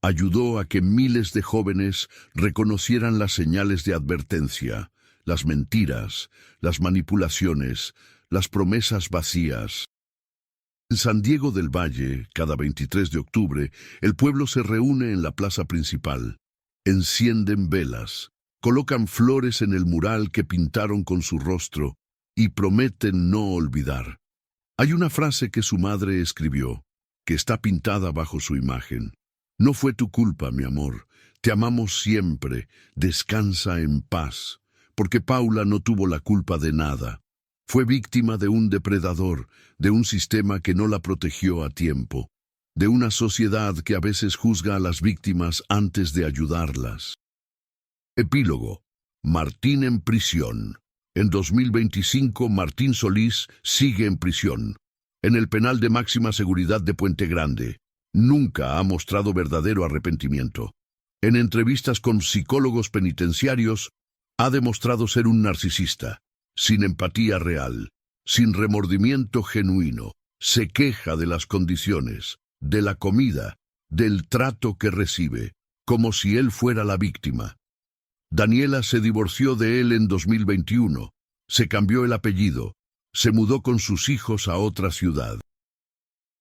Ayudó a que miles de jóvenes reconocieran las señales de advertencia, las mentiras, las manipulaciones, las promesas vacías. En San Diego del Valle, cada 23 de octubre, el pueblo se reúne en la plaza principal. Encienden velas, colocan flores en el mural que pintaron con su rostro y prometen no olvidar. Hay una frase que su madre escribió, que está pintada bajo su imagen. No fue tu culpa, mi amor. Te amamos siempre. Descansa en paz. Porque Paula no tuvo la culpa de nada. Fue víctima de un depredador, de un sistema que no la protegió a tiempo, de una sociedad que a veces juzga a las víctimas antes de ayudarlas. Epílogo. Martín en prisión. En 2025, Martín Solís sigue en prisión, en el penal de máxima seguridad de Puente Grande. Nunca ha mostrado verdadero arrepentimiento. En entrevistas con psicólogos penitenciarios, ha demostrado ser un narcisista, sin empatía real, sin remordimiento genuino. Se queja de las condiciones, de la comida, del trato que recibe, como si él fuera la víctima. Daniela se divorció de él en 2021, se cambió el apellido, se mudó con sus hijos a otra ciudad,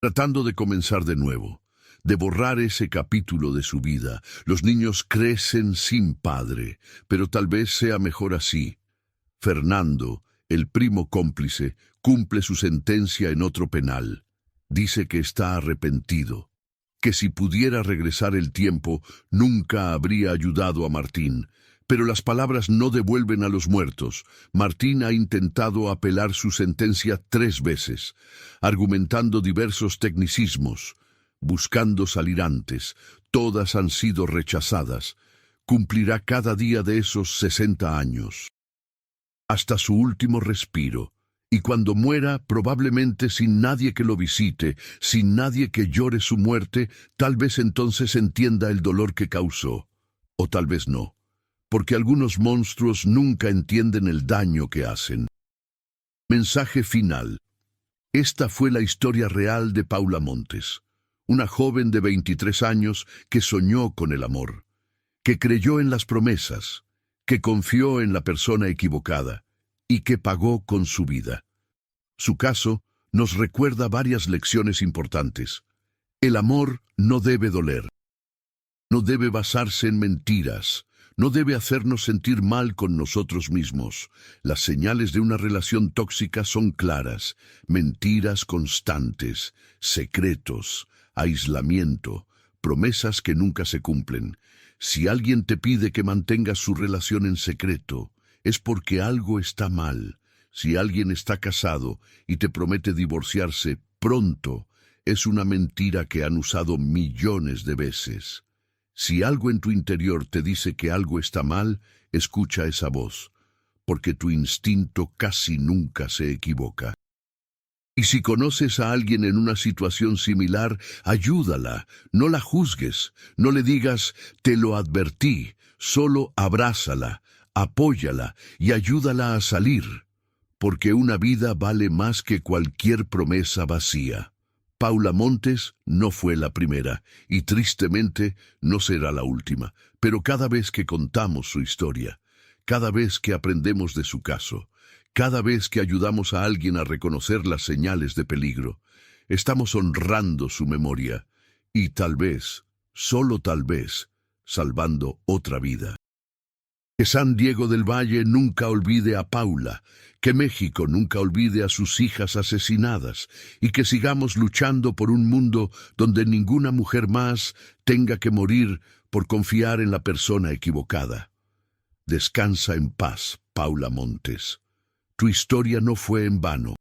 tratando de comenzar de nuevo, de borrar ese capítulo de su vida. Los niños crecen sin padre, pero tal vez sea mejor así. Fernando, el primo cómplice, cumple su sentencia en otro penal. Dice que está arrepentido, que si pudiera regresar el tiempo, nunca habría ayudado a Martín. Pero las palabras no devuelven a los muertos. Martín ha intentado apelar su sentencia 3 veces, argumentando diversos tecnicismos, buscando salir antes. Todas han sido rechazadas. Cumplirá cada día de esos 60 años, hasta su último respiro. Y cuando muera, probablemente sin nadie que lo visite, sin nadie que llore su muerte, tal vez entonces entienda el dolor que causó. O tal vez no. Porque algunos monstruos nunca entienden el daño que hacen. Mensaje final. Esta fue la historia real de Paula Montes, una joven de 23 años que soñó con el amor, que creyó en las promesas, que confió en la persona equivocada y que pagó con su vida. Su caso nos recuerda varias lecciones importantes. El amor no debe doler, no debe basarse en mentiras, no debe hacernos sentir mal con nosotros mismos. Las señales de una relación tóxica son claras: mentiras constantes, secretos, aislamiento, promesas que nunca se cumplen. Si alguien te pide que mantengas su relación en secreto, es porque algo está mal. Si alguien está casado y te promete divorciarse pronto, es una mentira que han usado millones de veces. Si algo en tu interior te dice que algo está mal, escucha esa voz, porque tu instinto casi nunca se equivoca. Y si conoces a alguien en una situación similar, ayúdala, no la juzgues, no le digas «te lo advertí», solo abrázala, apóyala y ayúdala a salir, porque una vida vale más que cualquier promesa vacía. Paula Montes no fue la primera y tristemente no será la última, pero cada vez que contamos su historia, cada vez que aprendemos de su caso, cada vez que ayudamos a alguien a reconocer las señales de peligro, estamos honrando su memoria y tal vez, solo tal vez, salvando otra vida. Que San Diego del Valle nunca olvide a Paula, que México nunca olvide a sus hijas asesinadas y que sigamos luchando por un mundo donde ninguna mujer más tenga que morir por confiar en la persona equivocada. Descansa en paz, Paula Montes. Tu historia no fue en vano.